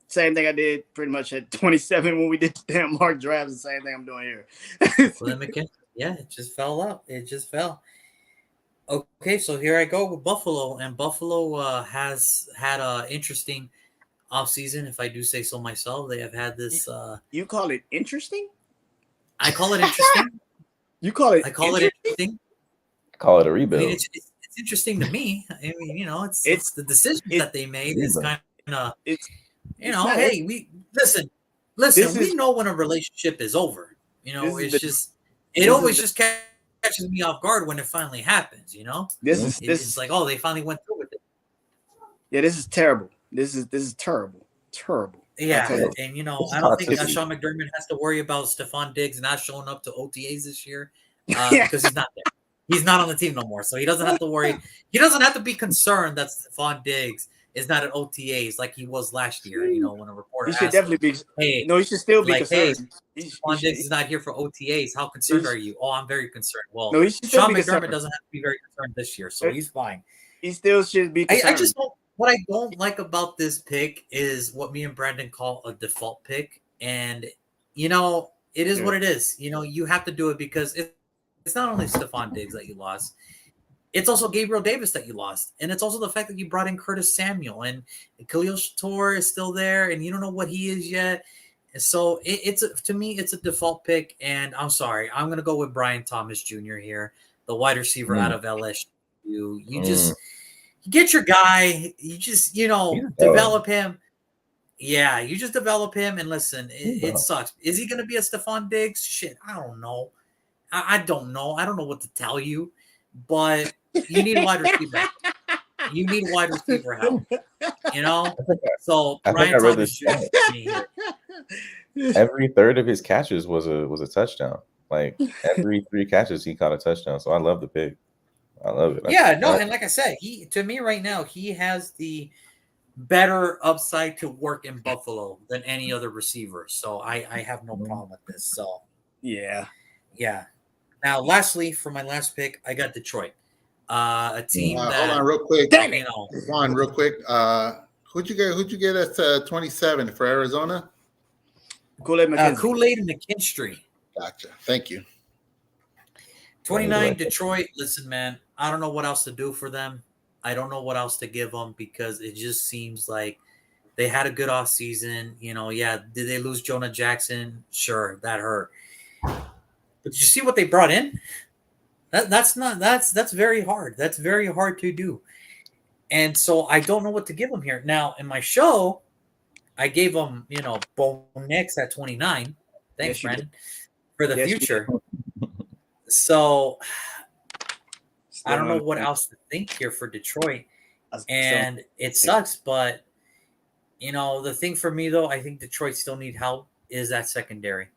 Speaker 3: Same thing I did pretty much at 27 when we did the damn mock drafts. The same thing I'm doing here.
Speaker 1: Yeah, it just fell out. It just fell. Okay, so here I go with Buffalo, and Buffalo has had a interesting offseason, if I do say so myself. They have had this.
Speaker 3: You call it interesting?
Speaker 1: I call it interesting.
Speaker 3: You call it?
Speaker 1: I call it interesting.
Speaker 4: Call it a
Speaker 1: I
Speaker 4: rebuild.
Speaker 1: mean, it's interesting to me. I mean, it's the decisions that they made is kind of. Hey, we listen. We know when a relationship is over. It always just catches me off guard when it finally happens. It's like, oh, they finally went through with it.
Speaker 3: Yeah, this is terrible. This is terrible.
Speaker 1: Yeah, and I don't think Sean McDermott has to worry about Stephon Diggs not showing up to OTAs this year because he's not there. He's not on the team no more, so he doesn't have to worry. He doesn't have to be concerned that Stephon Diggs is not at OTAs like he was last year. When a reporter
Speaker 3: should definitely
Speaker 1: him, be.
Speaker 3: No, he should still be concerned.
Speaker 1: Stephon Diggs is not here for OTAs. How concerned are you? Oh, I'm very concerned. Well,
Speaker 3: no,
Speaker 1: Sean McDermott doesn't have to be very concerned this year, so he's fine.
Speaker 3: He still should be concerned.
Speaker 1: I just don't. What I don't like about this pick is what me and Brandon call a default pick, and it is what it is. You have to do it because it's not only Stephon Diggs that you lost. It's also Gabriel Davis that you lost. And it's also the fact that you brought in Curtis Samuel and Khalil Shakir is still there and you don't know what he is yet. So to me, it's a default pick. And I'm sorry, I'm going to go with Brian Thomas Jr. here, the wide receiver out of LSU. You just get your guy. You just, develop him. Yeah, you just develop him. And listen, it sucks. Is he going to be a Stephon Diggs? Shit, I don't know. I don't know. I don't know what to tell you. But you need a wide receiver. You need wide receiver help. So Brian Thomas Jr.
Speaker 4: Every third of his catches was a touchdown. Like every 3 catches, he caught a touchdown. So I love the pick. I love it.
Speaker 1: And like I said, to me right now, he has the better upside to work in Buffalo than any other receiver. So I have no problem with this. So
Speaker 3: yeah.
Speaker 1: Now, lastly, for my last pick, I got Detroit, a team that.
Speaker 2: Hold on, real quick. Juan, real quick. Who'd you get at 27 for Arizona?
Speaker 3: Kool-Aid
Speaker 1: McKinstry.
Speaker 2: Gotcha. Thank you.
Speaker 1: 29 Detroit. Listen, man, I don't know what else to do for them. I don't know what else to give them because it just seems like they had a good off season. Did they lose Jonah Jackson? Sure, that hurt. But did you see what they brought in? That's very hard. That's very hard to do. And so I don't know what to give them here. Now, in my show, I gave them, Bo Nix at 29. Thanks, Brandon, for the future. So I don't know what else to think here for Detroit. And it sucks, but, the thing for me, though, I think Detroit still need help is that secondary.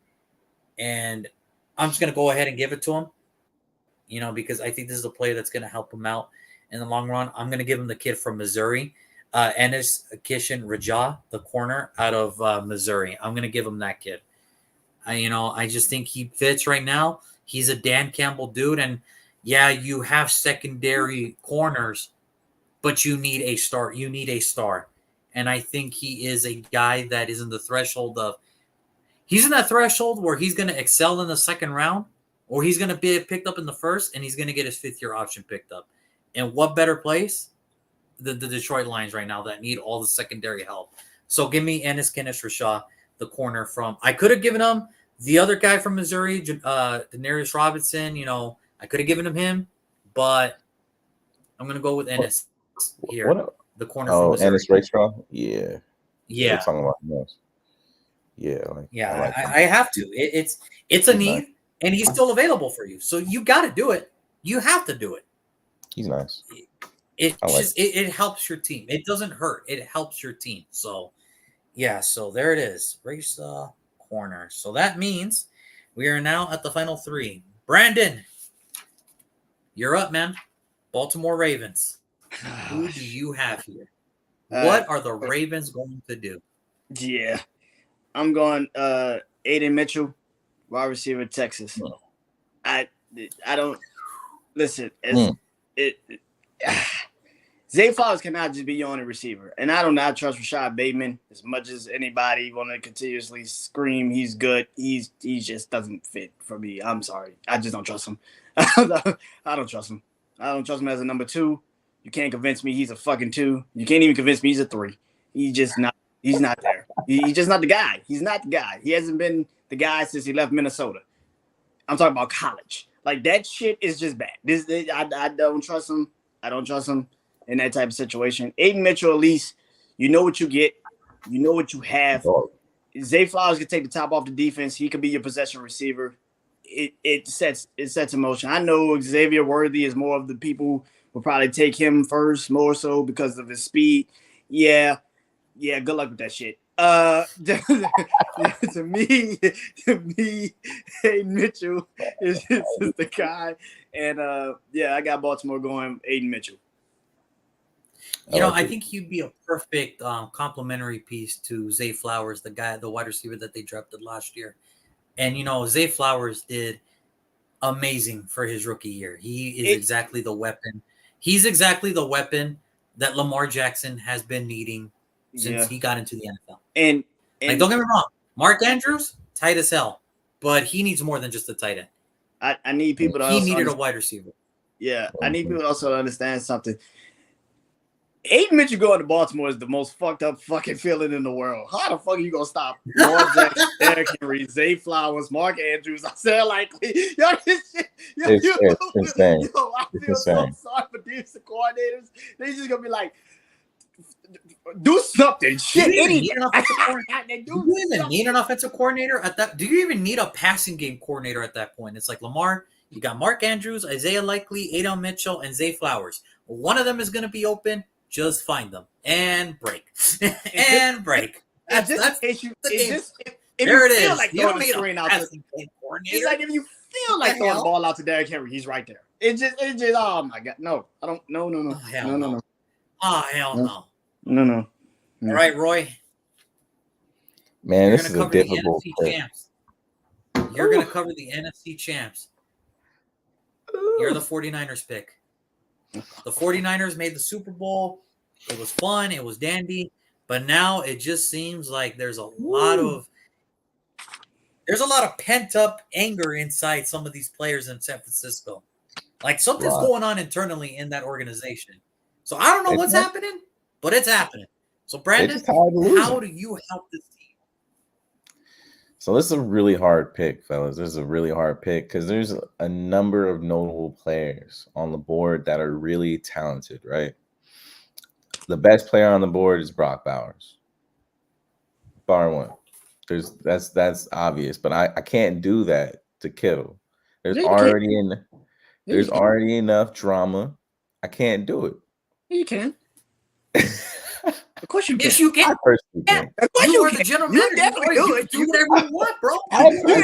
Speaker 1: And I'm just going to go ahead and give it to him, because I think this is a player that's going to help him out in the long run. I'm going to give him the kid from Missouri, Ennis Kishin-Rajah, the corner out of Missouri. I'm going to give him that kid. I just think he fits right now. He's a Dan Campbell dude. And, yeah, you have secondary corners, but you need a star. You need a star. And I think he is a guy that is in the threshold of he's in that threshold where he's going to excel in the second round or he's going to be picked up in the first and he's going to get his 5th-year option picked up. And what better place? The Detroit Lions right now that need all the secondary help. So give me Ennis Kishin-Rajah, the corner from – I could have given him the other guy from Missouri, Denarius Robinson. I could have given him, but I'm going to go with Ennis here, the corner from Missouri.
Speaker 4: Ennis Rakestraw? Yeah.
Speaker 1: Yeah.
Speaker 4: We're talking about Ennis. Yeah,
Speaker 1: I have to. It's a need, and he's still available for you. So you got to do it. You have to do it.
Speaker 4: He's nice.
Speaker 1: It helps your team. It doesn't hurt. It helps your team. So, so there it is. Race corner. So that means we are now at the final 3. Brandon, you're up, man. Baltimore Ravens. Who do you have here? What are the Ravens going to do?
Speaker 3: Yeah, I'm going Aiden Mitchell, wide receiver, Texas. I don't listen. Zay Flowers cannot just be your only receiver, and I do not trust Rashad Bateman as much as anybody want to continuously scream he's good. He just doesn't fit for me. I'm sorry, I just don't trust him. I don't trust him. I don't trust him as a number 2. You can't convince me he's a fucking 2. You can't even convince me he's a 3. He's just not. He's not there. He's just not the guy. He's not the guy. He hasn't been the guy since he left Minnesota. I'm talking about college. Like, that shit is just bad. I don't trust him. I don't trust him in that type of situation. Aiden Mitchell, at least, you know what you get. You know what you have. Zay Flowers can take the top off the defense. He could be your possession receiver. It sets in motion. I know Xavier Worthy is more of the people will probably take him first, more so because of his speed. Yeah, good luck with that shit. To me, Aiden Mitchell is the guy. And I got Baltimore going Aiden Mitchell.
Speaker 1: I think he'd be a perfect complementary piece to Zay Flowers, the wide receiver that they drafted last year. And, Zay Flowers did amazing for his rookie year. He is exactly the weapon. He's exactly the weapon that Lamar Jackson has been needing since he got into the NFL. And don't get me wrong, Mark Andrews, tight as hell, but he needs more than just a tight end.
Speaker 3: I need people to
Speaker 1: He needed a wide receiver.
Speaker 3: Yeah, I need people also to understand something. Aiden Mitchell going to Baltimore is the most fucked up fucking feeling in the world. How the fuck are you gonna stop Lamar Jackson, Derrick Henry, Zay Flowers, Mark Andrews? I said likely. This shit.
Speaker 4: It's insane.
Speaker 3: I feel so sorry for defensive coordinators. They just gonna be like, do something. Shit.
Speaker 1: Do you even need an offensive coordinator at that? Do you even need a passing game coordinator at that point? It's like Lamar. You got Mark Andrews, Isaiah Likely, Aiden Mitchell, and Zay Flowers. One of them is going to be open. Just find them and break. break.
Speaker 3: That's if you
Speaker 1: is.
Speaker 3: Like
Speaker 1: you don't need
Speaker 3: a
Speaker 1: passing game coordinator.
Speaker 3: It's like if you feel like throwing the ball out to Derrick Henry, he's right there. It just oh my god. No, I don't no.
Speaker 1: Oh, hell no. Oh hell no.
Speaker 3: No.
Speaker 1: All right, Roy.
Speaker 4: Man, this is a difficult pick.
Speaker 1: You're going to cover the NFC champs. You're the 49ers pick. The 49ers made the Super Bowl. It was fun. It was dandy. But now it just seems like there's a lot of pent-up anger inside some of these players in San Francisco. Like something's going on internally in that organization. So I don't know what's happening, but it's happening. So Brandon, how do you help this team?
Speaker 4: So this is a really hard pick, fellas. This is a really hard pick because there's a number of notable players on the board that are really talented, right? The best player on the board is Brock Bowers. Bar one. That's obvious, but I can't do that to Kittle. There's already enough drama. I can't do it.
Speaker 3: You can. Of course you can.
Speaker 1: Yes, you can.
Speaker 4: I personally can.
Speaker 3: Of course
Speaker 1: You are
Speaker 3: can.
Speaker 1: the general
Speaker 3: You
Speaker 1: manager.
Speaker 3: definitely do it.
Speaker 1: Do whatever you want, bro.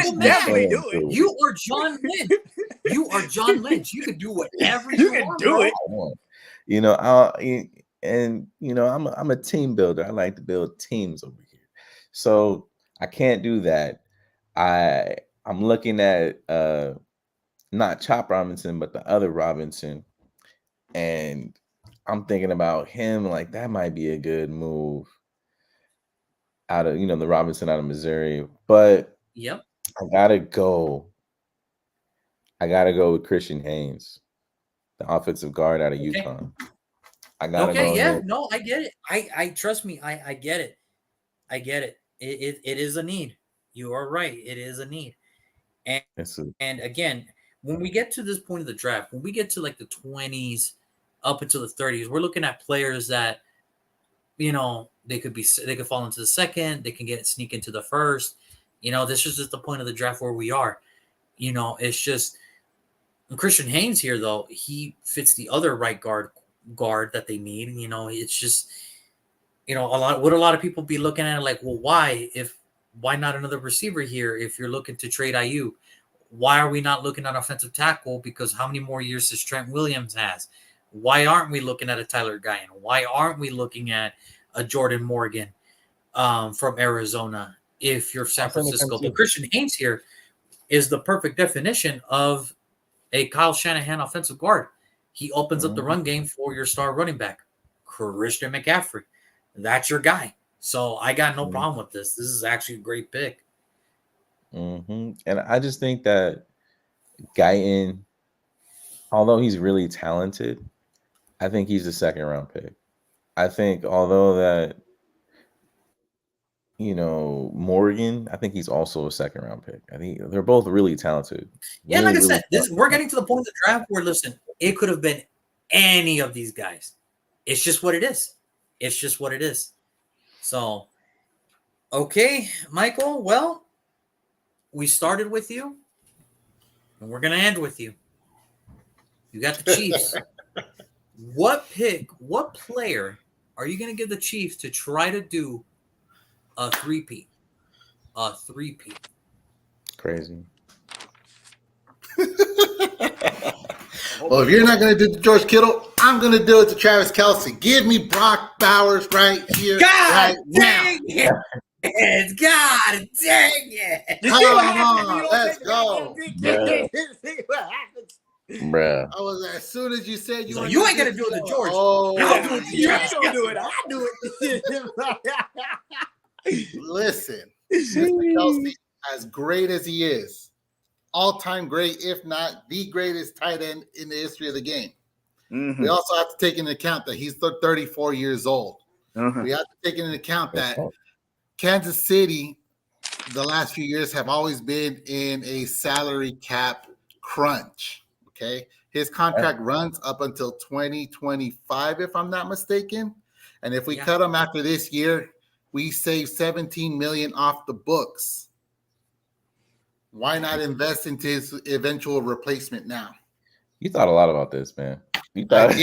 Speaker 3: You definitely do it.
Speaker 1: You are John Lynch. You are John Lynch. You can do whatever you
Speaker 3: can
Speaker 1: want,
Speaker 3: do
Speaker 1: bro.
Speaker 3: it.
Speaker 4: I'm a team builder. I like to build teams over here. So I can't do that. I'm looking at not Chop Robinson, but the other Robinson. And I'm thinking about him like that might be a good move out of the Robinson out of Missouri. But
Speaker 1: yep,
Speaker 4: I gotta go with Christian Haynes, the offensive guard out of Utah. I gotta go.
Speaker 1: Yeah, no, I get it. I trust me, I get it. I get it. It is a need. You are right. It is a need. And again, when we get to this point of the draft, when we get to like the 20s up until the 30s, we're looking at players that, they could fall into the second, they can sneak into the first. This is just the point of the draft where we are. It's just Christian Haynes here, though, he fits the other right guard that they need. It's just, a lot of people be looking at it like, well, why not another receiver here if you're looking to trade IU? Why are we not looking at offensive tackle? Because how many more years does Trent Williams has? Why aren't we looking at a Tyler Guyan? Why aren't we looking at a Jordan Morgan from Arizona? If you're San Francisco, but Christian Haynes here is the perfect definition of a Kyle Shanahan offensive guard. He opens up the run game for your star running back, Christian McCaffrey. That's your guy. So I got no problem with this. This is actually a great pick.
Speaker 4: And I just think that Guyton, although he's really talented, I think he's a second round pick. I think although that, Morgan, I think he's also a second round pick. I think they're both really talented.
Speaker 1: Yeah,
Speaker 4: really,
Speaker 1: like I said, we're getting to the point of the draft where, listen, it could have been any of these guys. It's just what it is. It's just what it is. So, okay, Michael, well, we started with you, and we're going to end with you. You got the Chiefs. What player are you going to give the Chiefs to try to do a three-peat? A three-peat.
Speaker 4: Crazy.
Speaker 2: Well, if you're not going to do the George Kittle, I'm going to do it to Travis Kelce. Give me Brock Bowers right here, right now.
Speaker 1: It. God dang it.
Speaker 2: Come on, let's go.
Speaker 4: Bruh.
Speaker 2: I was as soon as you said
Speaker 1: you ain't going to do it to George.
Speaker 2: I'll
Speaker 1: do it to
Speaker 3: You
Speaker 1: Travis
Speaker 3: don't do it. I do it.
Speaker 2: Listen, Mr. Kelce, as great as he is, all-time great, if not the greatest tight end in the history of the game.
Speaker 3: Mm-hmm.
Speaker 2: We also have to take into account that he's 34 years old.
Speaker 3: Uh-huh.
Speaker 2: We have to take into account that Kansas City, the last few years, have always been in a salary cap crunch. Okay, his contract runs up until 2025, if I'm not mistaken. And if we cut him after this year, we save $17 million off the books. Why not invest into his eventual replacement now?
Speaker 4: You thought a lot about this, man. You thought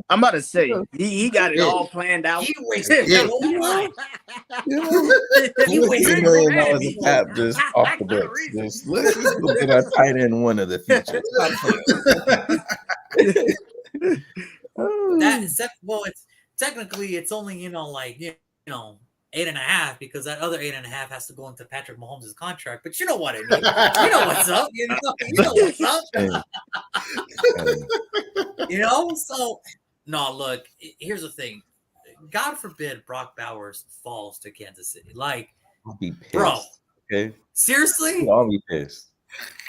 Speaker 3: I'm about to say he got it all planned out.
Speaker 1: He wasted
Speaker 2: Yeah.
Speaker 1: He wasted
Speaker 4: $1 million of cap just off the books. Let's just go get our tight end one of the future.
Speaker 1: It's technically it's only 8.5 because that other 8.5 has to go into Patrick Mahomes' contract. But you know what I mean. You know what's up. You know what's up. So no, look, here's the thing. God forbid Brock Bowers falls to Kansas City. Like,
Speaker 4: I'll be pissed.
Speaker 1: Bro.
Speaker 4: Okay.
Speaker 1: Seriously?
Speaker 4: I'll be pissed.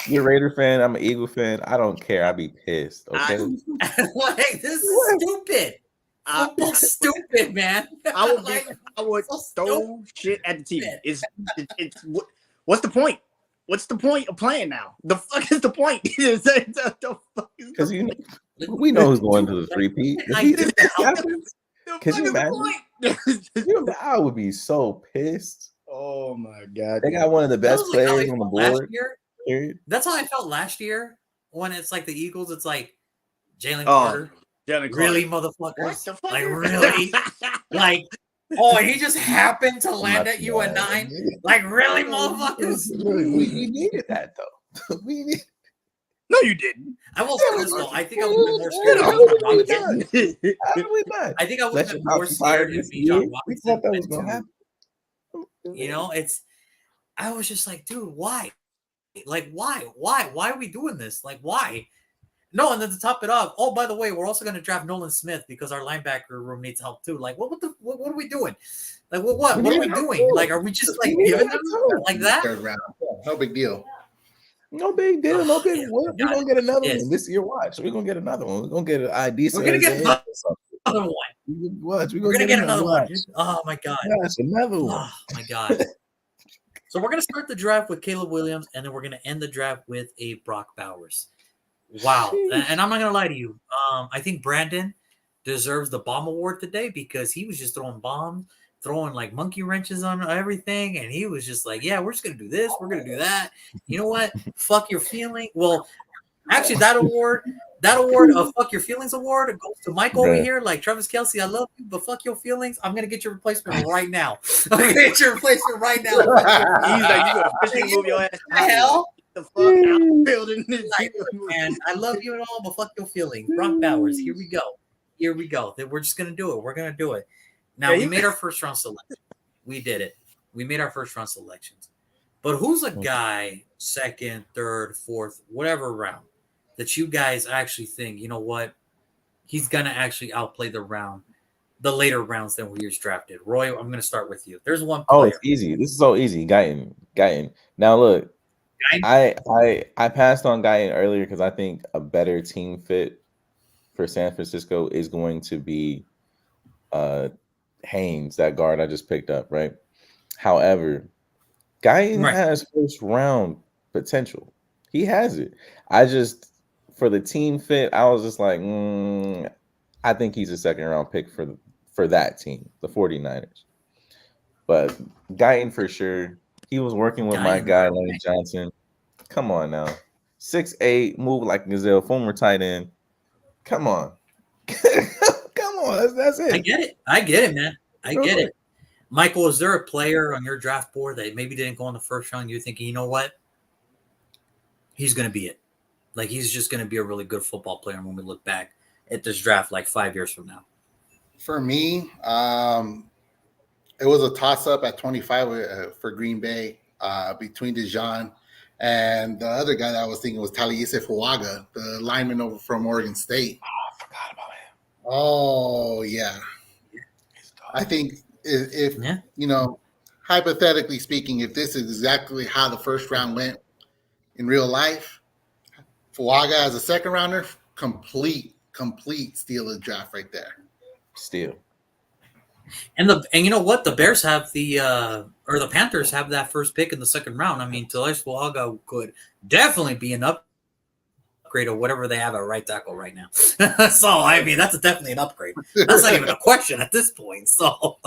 Speaker 4: You're a Raider fan, I'm an Eagle fan. I don't care. I'll be pissed. Okay.
Speaker 1: This is stupid. Stupid, man.
Speaker 3: I would throw shit at the team. It's what's the point? What's the point of playing now? The fuck is the point?
Speaker 4: Because we know who's going to the 3-peat. Can you imagine? I would be so pissed.
Speaker 3: Oh my god!
Speaker 4: They got one of the best players on the board.
Speaker 1: That's how I felt last year when it's like the Eagles. It's like Jalen Carter. Really, motherfuckers? Like, really? Like, and he just happened to land at you at 9? Like, really, motherfuckers?
Speaker 4: We needed that, though.
Speaker 3: No, you didn't.
Speaker 1: I will say this, though. I think I would have been more scared. I think I would have been more scared if Bijan Robinson went to. I was just like, dude, why? Like, why? Why are we doing this? Like, why? No, and then to top it off, oh, by the way, we're also going to draft Nolan Smith because our linebacker room needs help too. Like, what are we doing? Like, what are we doing? Like, are we just like giving them like that?
Speaker 2: Third round. No big deal.
Speaker 4: No big deal. No big deal. We're going to get another one this year. Watch. We're going to get another one. We're going to get an ID.
Speaker 1: We're going to get another one.
Speaker 4: Watch. We're
Speaker 1: going to get another one. Oh, my God.
Speaker 4: That's another one.
Speaker 1: Oh, my God. So we're going to start the draft with Caleb Williams, and then we're going to end the draft with a Brock Bowers. Wow. And I'm not going to lie to you. I think Brandon deserves the bomb award today because he was just throwing bombs, throwing like monkey wrenches on everything. And he was just like, yeah, we're just going to do this. We're going to do that. You know what? Fuck your feeling. Well, actually, that award of Fuck Your Feelings award goes to Mike over here. Like, Travis Kelce, I love you, but fuck your feelings. I'm going to get your replacement right now. I'm going to get your replacement right now.
Speaker 3: He's like, you going to officially move your ass.
Speaker 1: What the hell?
Speaker 3: the fuck out building this.
Speaker 1: Man, I love you and all, but fuck your feelings. Brock Bowers, here we go. Here we go. We're just gonna do it. We're gonna do it. Now we made our first round selection. We did it. We made our first round selections. But who's a guy, second, third, fourth, whatever round, that you guys actually think, you know what, he's gonna actually outplay the later rounds than we was drafted? Roy, I'm gonna start with you. There's one player.
Speaker 4: Oh, it's easy. This is so easy. Guyton. Now look, I passed on Guyton earlier because I think a better team fit for San Francisco is going to be Haynes, that guard I just picked up, right? However, Guyton has first round potential. He has it. I just, for the team fit, I was just like, I think he's a second round pick for that team, the 49ers. But Guyton for sure. He was working with my guy, Lane Johnson. Come on now. 6'8", move like Gazelle, former tight end. Come on. Come on. That's it.
Speaker 1: I get it, man. I get it. Michael, is there a player on your draft board that maybe didn't go in the first round? You're thinking, you know what? He's going to be it. Like, he's just going to be a really good football player when we look back at this draft like 5 years from now.
Speaker 2: For me, it was a toss-up at 25 for Green Bay between DeJean and the other guy that I was thinking was Taliese Fuaga, the lineman over from Oregon State.
Speaker 4: Oh, I forgot about him.
Speaker 2: Oh, yeah. I think if you know, hypothetically speaking, if this is exactly how the first round went in real life, Fuaga as a second rounder, complete steal of the draft right there.
Speaker 4: Steal.
Speaker 1: And you know what? The Bears have the Panthers have that first pick in the second round. I mean, Taliese Fuaga could definitely be an upgrade of whatever they have at right tackle right now. So, I mean, that's definitely an upgrade. That's not even a question at this point. So,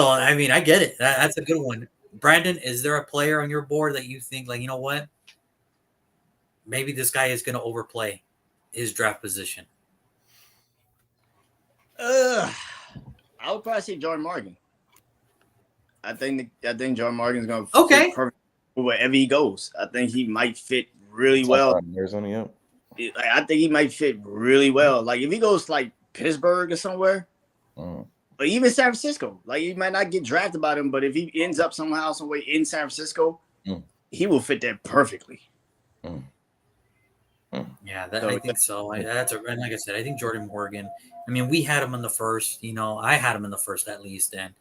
Speaker 1: I mean, I get it. That's a good one. Brandon, is there a player on your board that you think, like, you know what? Maybe this guy is going to overplay his draft position?
Speaker 3: I would probably say Jordan Morgan. I think Jordan Morgan's going to fit perfect wherever he goes. I think he might fit really well.
Speaker 4: Arizona, yeah.
Speaker 3: I think he might fit really well. Like if he goes like Pittsburgh or somewhere, or even San Francisco, like he might not get drafted by them, but if he ends up somehow, some way in San Francisco, he will fit there perfectly.
Speaker 1: Yeah, I think so. And like I said, I think Jordan Morgan. I mean, we had him in the first. You know, I had him in the first at least, and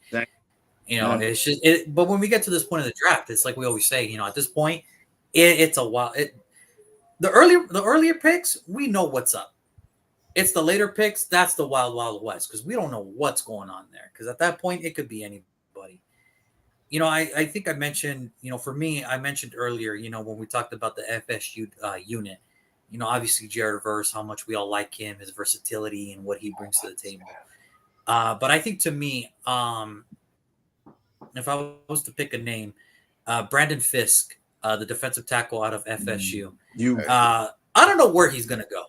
Speaker 1: you know, it's just. But when we get to this point of the draft, it's like we always say. You know, at this point, it's a while. The earlier picks, we know what's up. It's the later picks that's the wild west because we don't know what's going on there. Because at that point, it could be anybody. You know, I think I mentioned. You know, for me, I mentioned earlier. You know, when we talked about the FSU unit. You know, obviously Jared Verse, how much we all like him, his versatility and what he brings to the table. But I think to me, if I was to pick a name, Brandon Fisk, the defensive tackle out of FSU. I don't know where he's going to go.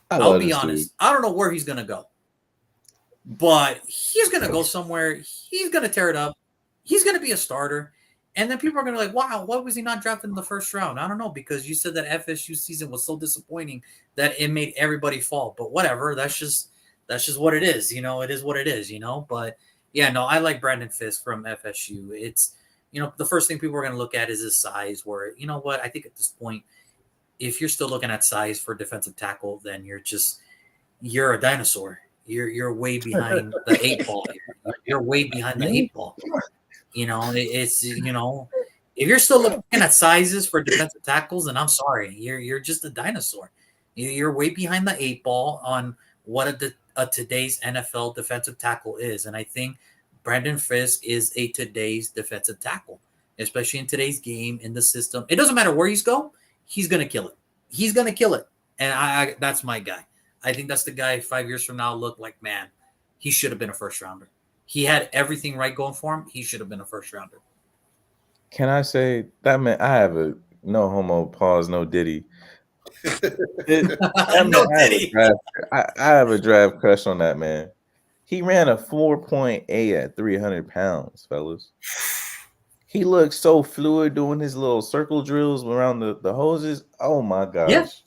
Speaker 1: I'll be honest. I don't know where he's going to go. But he's going to go somewhere. He's going to tear it up. He's going to be a starter. And then people are going to be like, wow, why was he not drafted in the first round? I don't know, because you said that FSU season was so disappointing that it made everybody fall. But whatever, that's just what it is. You know, it is what it is, you know. But, yeah, no, I like Brandon Fisk from FSU. It's, you know, the first thing people are going to look at is his size where, you know what, I think at this point, if you're still looking at size for defensive tackle, then you're a dinosaur. You're way behind the 8 ball here. You're way behind the 8 ball. You know, it's, you know, if you're still looking at sizes for defensive tackles, then I'm sorry. You're just a dinosaur. You're way behind the 8 ball on what today's NFL defensive tackle is. And I think Brandon Fisk is a today's defensive tackle, especially in today's game, in the system. It doesn't matter where he's going. He's going to kill it. He's going to kill it. And I that's my guy. I think that's the guy 5 years from now look like, man, he should have been a first rounder. He had everything right going for him. He should have been a first rounder.
Speaker 4: Can I say that man? I have a no homo pause, no Diddy.
Speaker 1: No Diddy.
Speaker 4: I have a draft crush on that man. He ran a 4.8 at 300 pounds, fellas. He looks so fluid doing his little circle drills around the hoses. Oh my gosh.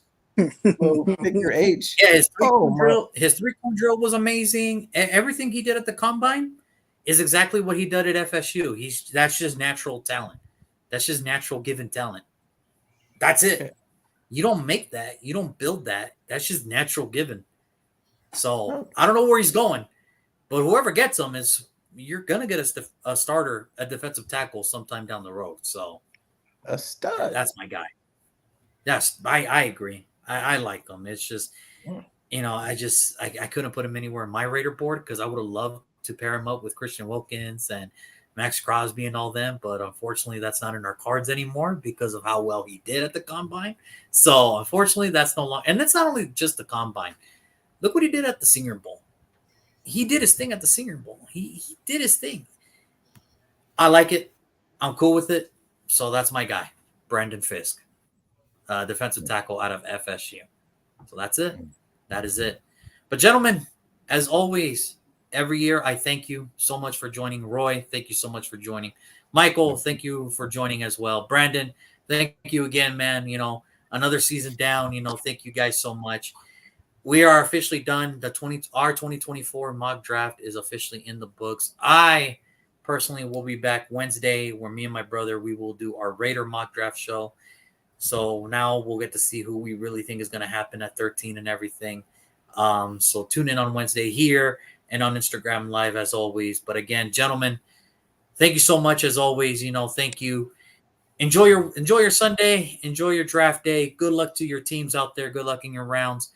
Speaker 4: Little figure H.
Speaker 1: Yeah, his
Speaker 4: Oh my.
Speaker 1: his 3-cone drill was amazing. Everything he did at the combine is exactly what he did at FSU. That's just natural talent. That's just natural given talent. That's it. You don't make that. You don't build that. That's just natural given. So I don't know where he's going, but whoever gets him you're gonna get a starter, a defensive tackle sometime down the road. So
Speaker 4: A stud.
Speaker 1: that's my guy. Yes, I agree. I like him. It's just, I couldn't put him anywhere in my Raider board because I would have loved to pair him up with Christian Wilkins and Max Crosby and all them, but unfortunately that's not in our cards anymore because of how well he did at the combine. So unfortunately that's no longer, and that's not only just the combine. Look what he did at the Senior Bowl. He did his thing at the Senior Bowl. He did his thing. I like it. I'm cool with it. So that's my guy, Brandon Fisk, defensive tackle out of FSU. So that's it. That is it. But gentlemen, as always, every year I thank you so much for joining. Roy, thank you so much for joining. Michael, thank you for joining as well. Brandon, thank you again, man. Another season down. Thank you guys so much. We are officially done. Our 2024 mock draft is officially in the books. I personally will be back Wednesday where me and my brother, we will do our Raider mock draft show. So now we'll get to see who we really think is going to happen at 13 and everything. So tune in on Wednesday here and on Instagram Live as always. But again, gentlemen, thank you so much as always. Thank you. Enjoy your Sunday. Enjoy your draft day. Good luck to your teams out there. Good luck in your rounds.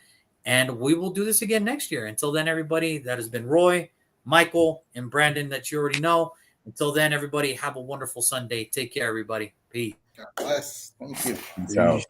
Speaker 1: And we will do this again next year. Until then, everybody, that has been Roy, Michael, and Brandon that you already know. Until then, everybody, have a wonderful Sunday. Take care, everybody. Peace.
Speaker 2: God bless. Thank you.
Speaker 4: Peace out.